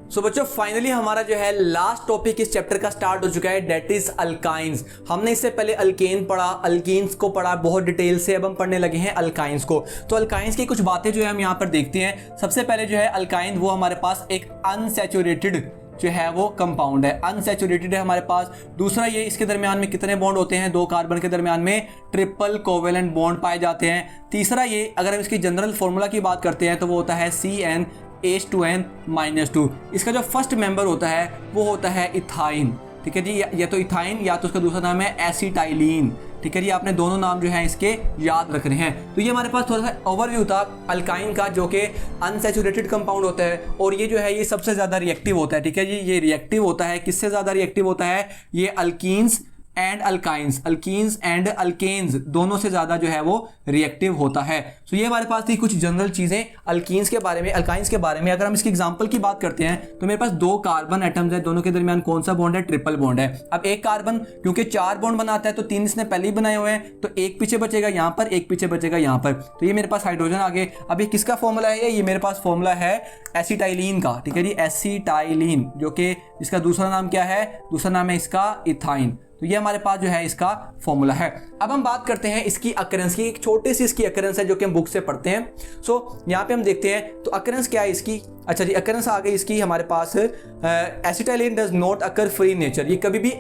सो बच्चों फाइनली हमारा जो है लास्ट टॉपिक इस चैप्टर का स्टार्ट हो चुका है, दैट इज अल्काइंस। हमने इससे पहले अल्केन पढ़ा, अल्कीन्स को पढ़ा बहुत डिटेल से, अब हम पढ़ने लगे हैं अल्काइंस को। तो अल्काइंस की कुछ बातें जो है हम यहाँ पर देखते हैं। सबसे पहले जो है अल्काइन वो हमारे पास एक अनसैचुरेटेड जो है वो कंपाउंड है, अनसैचुरेटेड है हमारे पास। दूसरा ये इसके दरमियान में कितने बॉन्ड होते हैं, 2 कार्बन के दरमियान में ट्रिपल कोवेलेंट बॉन्ड पाए जाते हैं। तीसरा ये अगर हम इसकी जनरल फॉर्मूला की बात करते हैं तो वो होता है CnH2n-2। इसका जो फर्स्ट मेंबर होता है वो होता है इथाइन। ठीक है जी, या तो इथाइन या तो उसका दूसरा नाम है एसिटाइलिन। ठीक है जी, आपने दोनों नाम जो है इसके याद रखने हैं। तो ये हमारे पास थोड़ा सा ओवरव्यू था अल्काइन का, जो कि अनसैचुरेटेड कंपाउंड होता है और ये जो है ये सबसे ज़्यादा रिएक्टिव होता है। ठीक है जी, ये रिएक्टिव होता है, किससे ज़्यादा रिएक्टिव होता है? ये alkenes and alkynes, alkenes and alkanes दोनों से ज्यादा जो है वो रिएक्टिव होता है। सो ये हमारे पास थी कुछ जनरल चीजें अल्कीन्स के बारे में, अल्काइंस के बारे में। अगर हम इसकी एग्जांपल की बात करते हैं तो मेरे पास 2 कार्बन एटम्स है, दोनों के दरमियान कौन सा बॉन्ड है? ट्रिपल बॉन्ड है। अब एक कार्बन क्योंकि 4 बॉन्ड बनाता है तो 3 इसने पहले ही बनाए हुए हैं, तो एक पीछे बचेगा यहाँ पर, एक पीछे बचेगा यहाँ पर, तो ये मेरे पास हाइड्रोजन आ गए। अब ये किसका फॉर्मूला है? ये मेरे पास फॉर्मूला है एसिटाइलिन का। ठीक है जी, एसिटाइलिन, जो कि इसका दूसरा नाम क्या है? दूसरा नाम है इसका इथाइन। तो ये हमारे पास जो है इसका फॉर्मूला है। अब हम बात करते हैं इसकी अकरेंस की। एक छोटी सी इसकी अकरेंस है जो कि हम बुक से पढ़ते हैं। सो यहाँ पे हम देखते हैं तो अकरेंस क्या है इसकी। अच्छा जी, अकरेंस आ गई इसकी हमारे पास, acetylene does not occur free in nature. ये कभी भी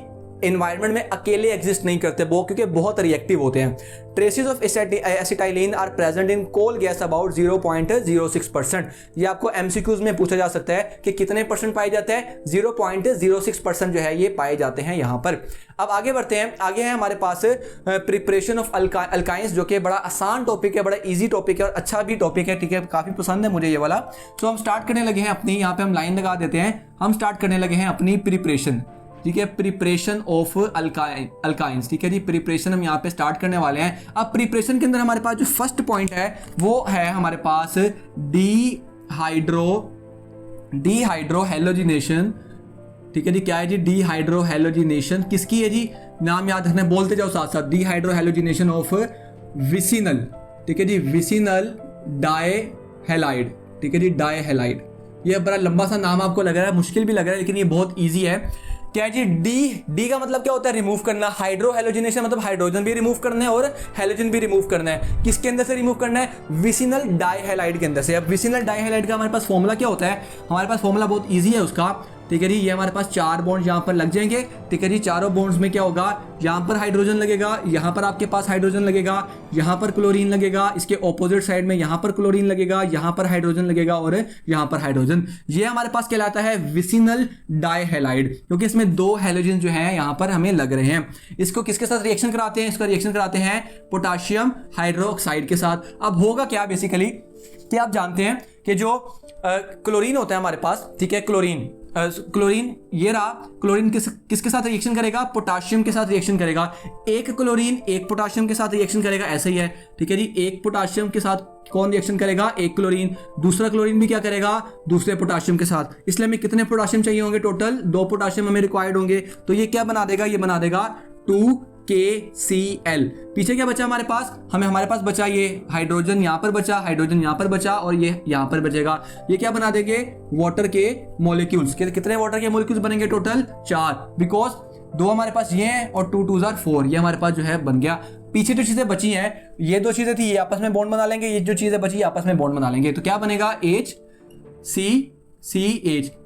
एनवायरनमेंट में अकेले एग्जिस्ट नहीं करते वो, क्योंकि बहुत रिएक्टिव होते हैं। Traces of acetylene are present in coal gas about 0.06%। ये आपको एमसीक्यूज में पूछा जा सकता है कि कितने परसेंट पाए जाते हैं? 0.06% जो है ये पाए जाते हैं यहाँ पर। अब आगे बढ़ते हैं, आगे है हमारे पास प्रिपरेशन ऑफ अल्काइंस, जो कि बड़ा आसान टॉपिक है, बड़ा इजी टॉपिक है और अच्छा भी टॉपिक है। ठीक है, काफी पसंद है मुझे ये वाला। तो हम स्टार्ट करने लगे हैं अपनी, यहाँ पे हम लाइन लगा देते हैं, हम स्टार्ट करने लगे हैं अपनी प्रिपरेशन। ठीक है, प्रिपरेशन ऑफ अल्काइंस। ठीक है जी, प्रिपरेशन हम यहाँ पे स्टार्ट करने वाले हैं। अब प्रिपरेशन के अंदर हमारे पास जो फर्स्ट पॉइंट है वो है हमारे पास डीहाइड्रो हेलोजिनेशन। ठीक है जी, क्या है जी? डीहाइड्रो हेलोजिनेशन किसकी है जी? नाम याद रखना, बोलते जाओ साथ साथ। Dehydro halogenation of vicinal. ठीक है जी, विसिनल डाइहैलाइड। ठीक है जी, डाइहैलाइड। ये बड़ा लंबा सा नाम आपको लग रहा है, मुश्किल भी लग रहा है, लेकिन ये बहुत ईजी है। क्या जी? डी का मतलब क्या होता है? रिमूव करना। हाइड्रो हेलोजिनेशन मतलब हाइड्रोजन भी रिमूव करना है और हेलोजन भी रिमूव करना है। किसके अंदर से रिमूव करना है? विसिनल डाइहैलाइड के अंदर से। अब विसिनल डाइहैलाइड का हमारे पास फॉर्मूला क्या होता है? हमारे पास फॉर्मूला बहुत ईजी है उसका। ठीक है जी, ये हमारे पास 4 बॉन्ड यहाँ पर लग जाएंगे। ठीक है जी, चारों बॉन्ड्स में क्या होगा? यहाँ पर हाइड्रोजन लगेगा, यहाँ पर आपके पास हाइड्रोजन लगेगा, यहाँ पर क्लोरीन लगेगा, इसके ऑपोजिट साइड में यहाँ पर क्लोरीन लगेगा, यहाँ पर हाइड्रोजन लगेगा और यहाँ पर हाइड्रोजन। ये हमारे पास कहलाता है विसिनल डाइहैलाइड, क्योंकि इसमें 2 हैलोजन जो है यहाँ पर हमें लग रहे हैं। इसको किसके साथ रिएक्शन कराते हैं? इसका रिएक्शन कराते हैं पोटाशियम हाइड्रोक्साइड के साथ। अब होगा क्या बेसिकली कि आप जानते हैं कि जो क्लोरीन होता है हमारे पास, ठीक है, क्लोरीन ये रहा, क्लोरीन किसके साथ रिएक्शन करेगा? पोटाशियम के साथ रिएक्शन करेगा। एक क्लोरीन एक पोटाशियम के साथ रिएक्शन करेगा, ऐसा ही है। ठीक है जी, एक पोटाशियम के साथ कौन रिएक्शन करेगा? एक क्लोरीन। दूसरा क्लोरीन भी क्या करेगा? दूसरे पोटाशियम के साथ। इसलिए हमें कितने पोटाशियम चाहिए होंगे? टोटल 2 पोटाशियम हमें रिक्वायर्ड होंगे। तो ये क्या बना देगा? ये बना देगा 2KCl। पीछे क्या बचा हमारे पास? हमारे पास बचा ये हाइड्रोजन, यहाँ पर बचा हाइड्रोजन, यहाँ पर बचा और ये यहाँ पर बचेगा। ये क्या बना देंगे? वाटर के मॉलिक्यूल्स। कितने वाटर के मॉलिक्यूल्स बनेंगे? टोटल 4, बिकॉज 2 हमारे पास ये हैं और 2 2s are 4, ये हमारे पास जो है बन गया। पीछे जो चीजें बची हैं, ये 2 चीजें थी, ये आपस में बॉन्ड बना लेंगे, ये जो चीजें बची आपस में बॉन्ड बना लेंगे। तो क्या बनेगा? HCCH।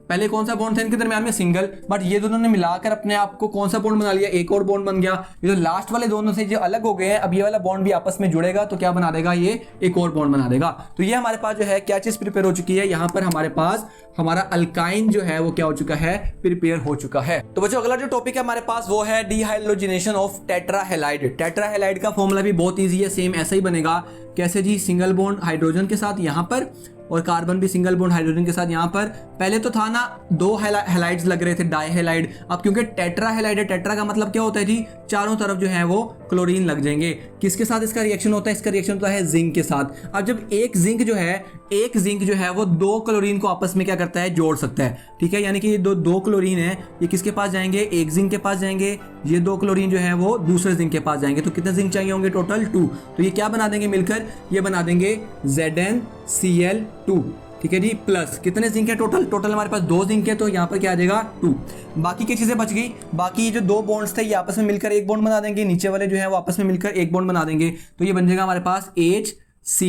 पहले कौन सा बॉन्ड था इनके दरमियान में? सिंगल, बट ये दोनों ने मिलाकर अपने आप को कौन सा बॉन्ड बना लिया? एक और बॉन्ड बन गया। ये जो लास्ट वाले दोनों से जो अलग हो गए हैं, अब ये वाला बॉन्ड भी आपस में जुड़ेगा तो क्या बना देगा? ये एक और बॉन्ड बना देगा। तो ये हमारे पास जो है क्या चीज प्रिपेयर हो चुकी है? यहाँ पर हमारे पास हमारा अल्काइन जो है वो क्या हो चुका है? प्रिपेयर हो चुका है। तो बच्चों, अगला जो टॉपिक है हमारे पास वो है डीहाइड्रोजिनेशन ऑफ टेट्राहैलाइड। टेट्राहैलाइड का फॉर्मूला भी बहुत ईजी है, सेम ऐसा ही बनेगा। कैसे जी? सिंगल बॉन्ड हाइड्रोजन के साथ यहाँ पर और कार्बन भी सिंगल बॉन्ड हाइड्रोजन के साथ यहाँ पर। पहले तो था ना 2 हैलाइड्स लग रहे थे, डाइहैलाइड। अब क्योंकि टेट्राहैलाइड है, टेट्रा का मतलब क्या होता है जी? चारों तरफ जो है वो क्लोरीन लग जाएंगे। किसके साथ इसका रिएक्शन होता है? इसका रिएक्शन होता है जिंक के साथ। अब जब एक जिंक जो है वो 2 क्लोरीन को आपस में क्या करता है? जोड़ सकता है। ठीक है, यानी कि ये दो क्लोरीन है, ये किसके पास जाएंगे? एक जिंक के पास जाएंगे। ये 2 क्लोरीन जो है वो दूसरे जिंक के पास जाएंगे। तो कितने जिंक चाहिए होंगे? टोटल 2। तो ये क्या बना देंगे मिलकर? ये बना देंगे ZnCl2। ठीक है जी, प्लस कितने जिंक है? टोटल हमारे पास 2 जिंक है, तो यहाँ पर क्या आ जाएगा? 2। बाकी की चीजें बच गई। बाकी जो 2 बॉन्ड्स थे ये आपस में मिलकर एक बॉन्ड बना देंगे, नीचे वाले जो है वो आपस में मिलकर एक बॉन्ड बना देंगे। तो ये बन जाएगा हमारे पास HC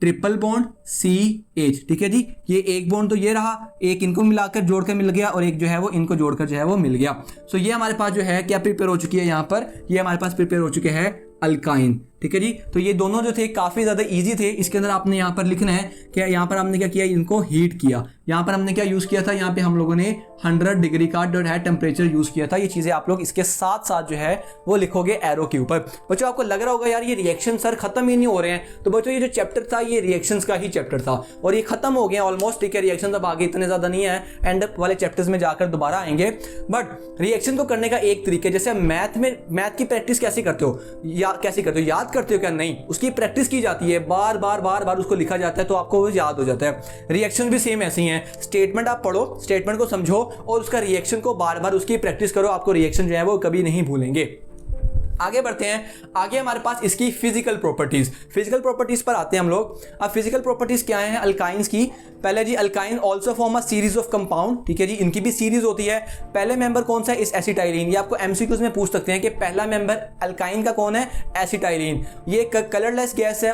ट्रिपल बॉन्ड CH। ठीक है जी, ये एक बॉन्ड तो ये रहा, एक इनको मिलाकर जोड़कर मिल गया और एक जो है वो इनको जोड़कर जो है वो मिल गया। सो ये हमारे पास जो है क्या प्रिपेयर हो चुकी है? यहाँ पर ये हमारे पास प्रिपेयर हो चुके हैं अल्काइन। ठीक है जी, तो ये दोनों जो थे काफ़ी ज़्यादा इजी थे। इसके अंदर आपने यहाँ पर लिखना है कि यहाँ पर हमने क्या किया, इनको हीट किया। यहाँ पर हमने क्या यूज़ किया था, यहाँ पे हम लोगों ने 100 डिग्री का जो है टेम्परेचर यूज़ किया था। ये चीज़ें आप लोग इसके साथ साथ जो है वो लिखोगे एरो के ऊपर। बच्चों आपको लग रहा होगा यार ये रिएक्शन सर खत्म ही नहीं हो रहे हैं, तो बच्चों ये जो चैप्टर था ये रिएक्शंस का ही चैप्टर था और ये खत्म हो गया ऑलमोस्ट। ठीक है, रिएक्शन अब आगे इतने ज़्यादा नहीं है, एंड वाले चैप्टर्स में जाकर दोबारा आएंगे। बट रिएक्शन को करने का एक तरीके, जैसे मैथ की प्रैक्टिस कैसे करते हो, याद करते हो क्या? नहीं, उसकी प्रैक्टिस की जाती है, बार बार उसको लिखा जाता है तो आपको वो याद हो जाता है। रिएक्शन भी सेम ऐसे ही है, स्टेटमेंट आप पढ़ो, स्टेटमेंट को समझो और उसका रिएक्शन को बार बार उसकी प्रैक्टिस करो, आपको रिएक्शन जो है वो कभी नहीं भूलेंगे। आगे बढ़ते हैं, आगे हमारे पास इसकी फिजिकल प्रॉपर्टीज पर आते हैं हम लोग। अब फिजिकल प्रॉपर्टीज क्या है अल्काइंस की? पहले जी, alkyne also form a series of compound. ठीक है जी, इनकी भी सीरीज होती है। पहले मेंबर कौन सा है? इस एसिटाइलिन। ये आपको एमसीक्यूज में पूछ सकते हैं कि पहला मेंबर अल्काइन का कौन है? एसिटाइलिन। ये कलरलेस गैस है,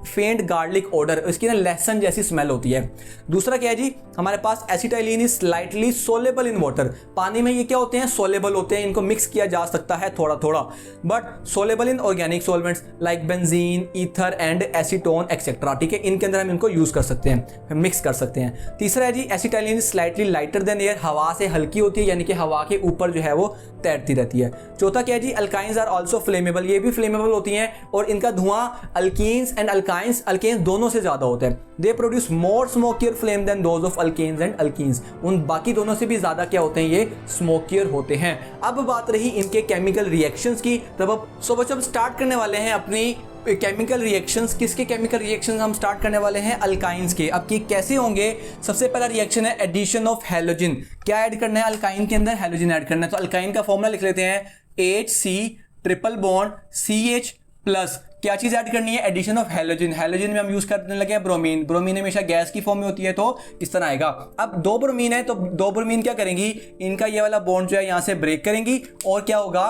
फेंट गार्लिक ऑडर, इसकी ना लहसुन जैसी स्मेल होती है। दूसरा क्या है जी, हमारे पास acetylene is slightly soluble in water. पानी में ये क्या होते हैं? सोलेबल होते हैं, इनको मिक्स किया जा सकता है थोड़ा थोड़ा, but soluble in organic solvents like benzene, ether and acetone etcetera. ठीक है, इनके अंदर हम इनको यूज कर सकते हैं, मिक्स कर सकते हैं। तीसरा है जी, acetylene is slightly lighter than air, हवा से हल्की होती है, यानी कि हवा के ऊपर जो है वो तैरती रहती है। चौथा क्या है जी, अल्काइंस आर आल्सो फ्लेमेबल, ये भी फ्लेमेबल होती हैं और इनका धुआं अल्कीन्स एंड अल्केन्स दोनों से ज्यादा होता है। They produce more smokier flame than those of alkanes and alkenes, उन बाकी दोनों से भी ज्यादा क्या होते हैं? ये स्मोकियर होते हैं। अब बात रही इनके केमिकल रिएक्शंस की, तब अब स्टार्ट करने वाले हैं अपनी केमिकल रिएक्शंस। किसके केमिकल रिएक्शंस हम स्टार्ट करने वाले हैं? अल्काइंस के। अब ये कैसे होंगे? सबसे पहला रिएक्शन है एडिशन ऑफ हैलोजन। क्या ऐड करना है अल्काइन के अंदर? हैलोजन ऐड करना है। तो अल्काइन का फॉर्मूला लिख लेते हैं, HC triple bond CH plus, क्या चीज ऐड करनी है? Addition of halogen. हैलोजन में हम यूज करने लगे हैं ब्रोमीन। ब्रोमीन हमेशा गैस की फॉर्म में होती है तो इस तरह आएगा। अब दो ब्रोमीन है तो दो ब्रोमीन क्या करेंगी? इनका ये वाला बॉन्ड जो है यहां से ब्रेक करेंगी और क्या होगा,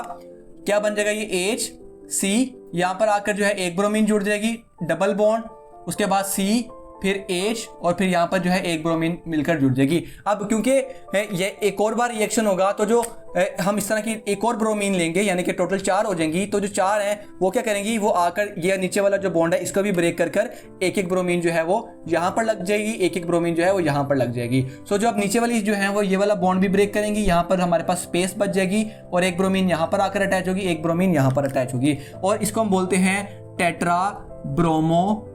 क्या बन जाएगा? ये HC, यहां पर आकर जो है एक ब्रोमीन जुड़ जाएगी, डबल बॉन्ड, उसके बाद C, फिर H और फिर यहाँ पर जो है एक ब्रोमीन मिलकर जुड़ जाएगी। अब क्योंकि ये एक और बार रिएक्शन होगा तो जो हम इस तरह की एक और ब्रोमीन लेंगे, यानी कि टोटल 4 हो जाएंगी, तो जो 4 हैं वो क्या करेंगी? वो आकर ये नीचे वाला जो बॉन्ड है इसको भी ब्रेक कर कर एक एक ब्रोमीन जो है वो यहाँ पर लग जाएगी, एक एक ब्रोमीन जो है वो यहाँ पर लग जाएगी। सो जो अब नीचे वाली जो है वो ये वाला बॉन्ड भी ब्रेक करेंगी, यहाँ पर हमारे पास स्पेस बच जाएगी और एक ब्रोमीन यहाँ पर आकर अटैच होगी, एक ब्रोमीन यहाँ पर अटैच होगी और इसको हम बोलते हैं टेट्रा ब्रोमो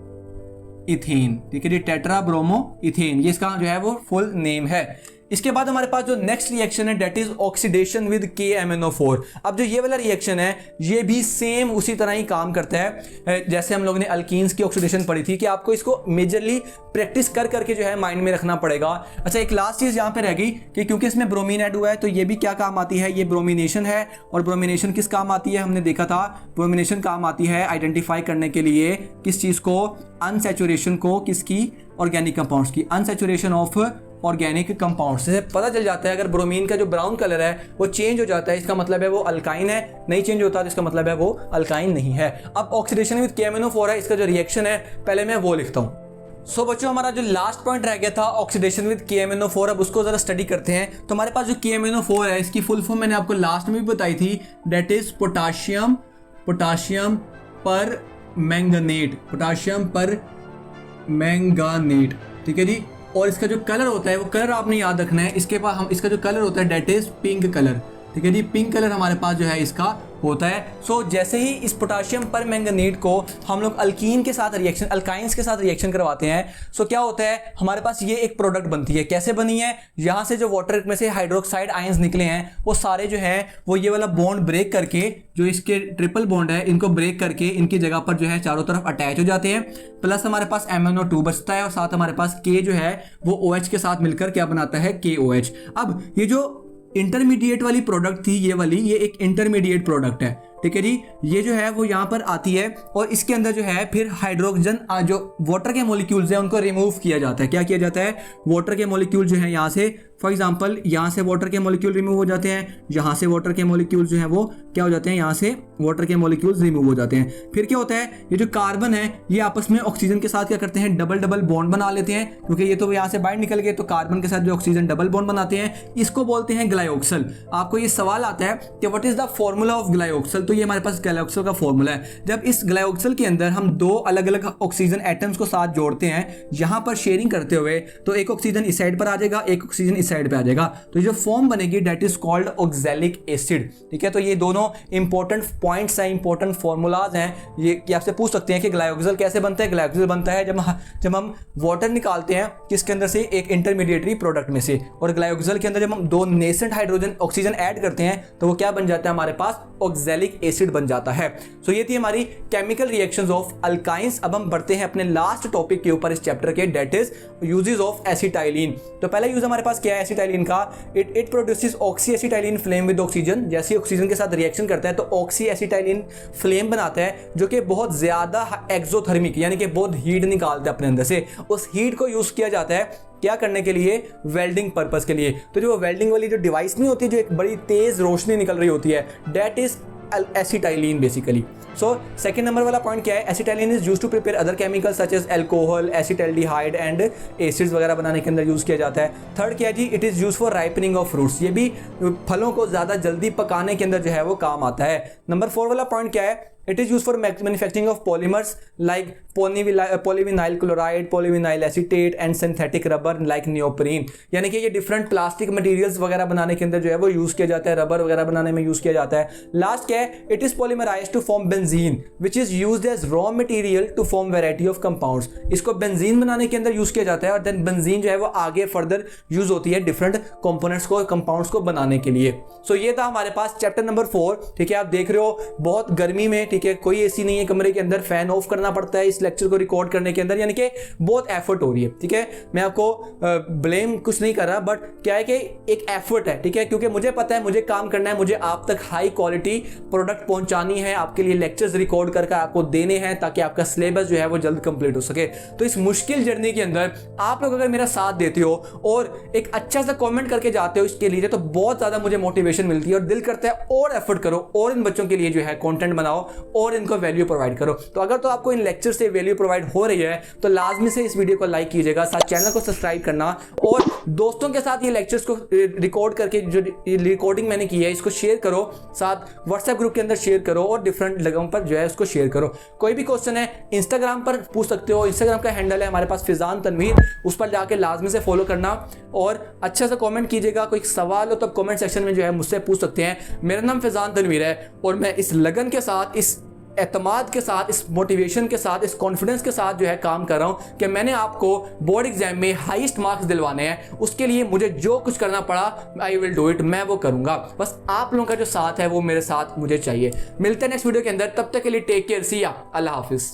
इथेन। ठीक है जी, टेट्रा ब्रोमो इथेन, ये इसका जो है वो फुल नेम है। इसके बाद हमारे पास जो नेक्स्ट रिएक्शन है that is oxidation with KMnO4। अब जो ये वाला रिएक्शन है ये भी सेम उसी तरह ही काम करता है जैसे हम लोगों ने अल्कीन्स की ऑक्सीडेशन पढ़ी थी, कि आपको इसको मेजरली प्रैक्टिस कर करके जो है माइंड में रखना पड़ेगा। अच्छा, एक लास्ट चीज यहाँ पे रह गई कि क्योंकि इसमें ब्रोमीन ऐड हुआ है तो ये भी क्या काम आती है? ये ब्रोमिनेशन है। और ब्रोमिनेशन किस काम आती है? हमने देखा था ब्रोमिनेशन काम आती है आइडेंटिफाई करने के लिए किस चीज को? अनसैचुरेशन को, किसकी? ऑर्गेनिक कंपाउंड्स की, अनसैचुरेशन ऑफ ऑर्गेनिक कंपाउंड से पता चल जाता है अगर ब्रोमीन का जो ब्राउन कलर है वो चेंज हो जाता है, इसका मतलब है वो अल्काइन है, नहीं चेंज होता तो इसका मतलब है वो अल्काइन नहीं है। अब ऑक्सीडेशन विद KMnO4 है, इसका जो रिएक्शन है पहले मैं वो लिखता हूँ। सो बच्चों, हमारा जो लास्ट पॉइंट रह गया था ऑक्सीडेशन विद KMnO4, अब उसको जरा स्टडी करते हैं। तो हमारे पास जो KMnO4 है इसकी फुल फॉर्म मैंने आपको लास्ट में भी बताई थी, डेट इज पोटाशियम पर मैंगानेट। ठीक है जी, और इसका जो कलर होता है वो कलर आपने याद रखना है। इसके पास हम इसका जो कलर होता है डेट इज पिंक कलर। ठीक है जी, पिंक कलर हमारे पास जो है इसका होता है। सो जैसे ही इस पोटाशियम पर मैंगनीट को हम लोग अल्कीन के साथ रिएक्शन, अल्काइंस के साथ रिएक्शन करवाते हैं, सो क्या होता है हमारे पास ये एक प्रोडक्ट बनती है। कैसे बनी है? यहाँ से जो वाटर में से हाइड्रोक्साइड आयंस निकले हैं वो सारे जो है वो ये वाला बॉन्ड ब्रेक करके, जो इसके ट्रिपल बॉन्ड है इनको ब्रेक करके इनकी जगह पर जो है चारों तरफ अटैच हो जाते हैं। प्लस हमारे पास MnO2 बचता है और साथ हमारे पास K जो है वो OH के साथ मिलकर क्या बनाता है? KOH। अब ये जो इंटरमीडिएट वाली प्रोडक्ट थी ये वाली, ये एक इंटरमीडिएट प्रोडक्ट है। ठीक है जी, ये जो है वो यहाँ पर आती है और इसके अंदर जो है फिर हाइड्रोजन जो वाटर के मॉलिक्यूल्स हैं उनको रिमूव किया जाता है। क्या किया जाता है? वाटर के मॉलिक्यूल जो है यहाँ से, फॉर एग्जांपल यहाँ से वाटर के मॉलिक्यूल रिमूव हो जाते हैं, यहाँ से वाटर के मॉलिक्यूल जो है वो क्या हो जाते हैं? यहाँ से वाटर के मॉलिक्यूल्स रिमूव हो जाते हैं। फिर क्या होता है? ये जो कार्बन है ये आपस में ऑक्सीजन के साथ क्या करते हैं? डबल डबल बॉन्ड बना लेते हैं, क्योंकि ये तो यहाँ से बाहर निकल गए तो कार्बन के साथ जो ऑक्सीजन डबल बॉन्ड बनाते हैं इसको बोलते हैं ग्लाइऑक्सल। आपको ये सवाल आता है कि what is the formula of glyoxal, तो ये हमारे पास ग्लाइकोक्सिल का फॉर्मूला है। जब इस ग्लाइकोक्सिल के अंदर हम दो अलग अलग ऑक्सीजन एटम्स को साथ जोड़ते हैं यहाँ पर शेयरिंग करते हुए, तो एक ऑक्सीजन इस साइड पर आ जाएगा, एक ऑक्सीजन इस साइड पे आ जाएगा, तो ये जो फॉर्म बनेगी that is called oxalic acid. ठीक है, तो ये दोनों इंपॉर्टेंट पॉइंट्स हैं, इंपॉर्टेंट फॉर्मूलाज हैं। ये कि आपसे पूछ सकते हैं कि ग्लाइकोक्सिल कैसे बनता है। ग्लाइकोक्सिल बनता है जब हम वाटर निकालते हैं किसके अंदर से, एक इंटरमीडिएटरी प्रोडक्ट में से, और ग्लाइकोक्सिल के अंदर जब हम दो नेसेंट हाइड्रोजन ऑक्सीजन ऐड करते हैं तो वो क्या बन जाता है, हमारे पास ऑक्सैलिक एसिड बन जाता है। सो ये थी हमारी केमिकल रिएक्शंस ऑफ अल्काइंस। अब हम बढ़ते हैं अपने लास्ट टॉपिक के ऊपर इस चैप्टर के, that is uses of acetylene. तो पहला यूज हमारे पास क्या है एसिटाइलिन का, it produces oxy acetylene flame with oxygen. जैसे ऑक्सीजन के साथ रिएक्शन करता है तो ऑक्सी एसिटाइलिन फ्लेम बनाता है, जो कि बहुत ज्यादा एक्सोथर्मिक यानी कि बहुत हीट निकालता है अपने अंदर से। उस हीट को यूज किया जाता है क्या करने के लिए, वेल्डिंग पर्पस के लिए। तो जो वेल्डिंग वाली जो डिवाइस नहीं होती, जो एक बड़ी तेज रोशनी निकल रही होती है, that is acetylene basically. So second number वाला पॉइंट क्या है, acetylene is used to prepare other chemicals such as alcohol, acetaldehyde and acids वगैरह बनाने के अंदर यूज किया जाता है। थर्ड क्या है जी, it is use for ripening of fruits, ये भी फलों को ज्यादा जल्दी पकाने के अंदर जो है वो काम आता है। नंबर 4 वाला पॉइंट क्या है, it is use for manufacturing of polymers like polyvinyl chloride, polyvinyl acetate and synthetic rubber like neoprene. यानी कि ये डिफरेंट प्लास्टिक मटेरियल्स वगैरह बनाने के अंदर जो है वो यूज किया जाता है, रबर वगैरह बनाने में यूज किया जाता है। लास्ट क्या है, it is polymerised to form benzene which is used as raw material to form variety of compounds. इसको बेंजीन बनाने के अंदर यूज किया जाता है और देन बेंजीन जो है वो आगे फर्दर यूज होती है डिफरेंट कंपोनेंट्स को, कंपाउंड्स को बनाने के लिए। सो ये था हमारे पास चैप्टर नंबर 4। ठीक है, आप देख रहे हो बहुत गर्मी में, ठीक है, कोई एसी नहीं है कमरे के अंदर, फैन ऑफ करना पड़ता है इस लेक्चर को रिकॉर्ड करने के अंदर, यानी कि बहुत एफर्ट हो रही है। ठीक है, मैं आपको ब्लेम कुछ नहीं कर रहा, बट क्या है कि एक एफर्ट है। ठीक है, क्योंकि मुझे पता है मुझे काम करना है, मुझे आप तक हाई क्वालिटी प्रोडक्ट पहुंचानी है, आपके लिए लेक्चर्स रिकॉर्ड करके आपको देने हैं ताकि आपका सिलेबस जो है वो जल्द कंप्लीट हो सके। तो इस मुश्किल जर्नी के अंदर आप लोग अगर मेरा साथ देते हो और एक अच्छा सा कमेंट करके जाते हो इसके लिए, तो बहुत ज्यादा मुझे मोटिवेशन मिलती है और दिल करता है और एफर्ट करो और इन बच्चों के लिए जो है कंटेंट बनाओ और इनको वैल्यू प्रोवाइड करो। तो अगर तो आपको इन लेक्चर से वैल्यू प्रोवाइड हो रही है तो लाजमी से इस वीडियो को लाइक कीजिएगा, साथ चैनल को सब्सक्राइब करना और दोस्तों के साथ ये लेक्चर्स को रिकॉर्ड करके जो रिकॉर्डिंग मैंने की है इसको शेयर करो, साथ व्हाट्सएप ग्रुप के अंदर शेयर करो और डिफरेंट जगहों पर जो है उसको शेयर करो। कोई भी क्वेश्चन है इंस्टाग्राम पर पूछ सकते हो, इंस्टाग्राम का हैंडल है हमारे पास फैजान तनवीर, उस पर जाके लाजमी से फॉलो करना और अच्छा सा कमेंट कीजिएगा। कोई सवाल हो तो कमेंट सेक्शन में जो है मुझसे पूछ सकते हैं। मेरा नाम फैजान तनवीर है और मैं इस लगन के साथ, इस एतमाद के साथ, इस मोटिवेशन के साथ, इस कॉन्फिडेंस के साथ जो है काम कर रहा हूं कि मैंने आपको बोर्ड एग्जाम में हाईएस्ट मार्क्स दिलवाने हैं। उसके लिए मुझे जो कुछ करना पड़ा आई विल डू इट, मैं वो करूंगा। बस आप लोगों का जो साथ है वो मेरे साथ मुझे चाहिए। मिलते हैं नेक्स्ट वीडियो के अंदर, तब तक के लिए टेक केयर, सी या, अल्लाह हाफिज।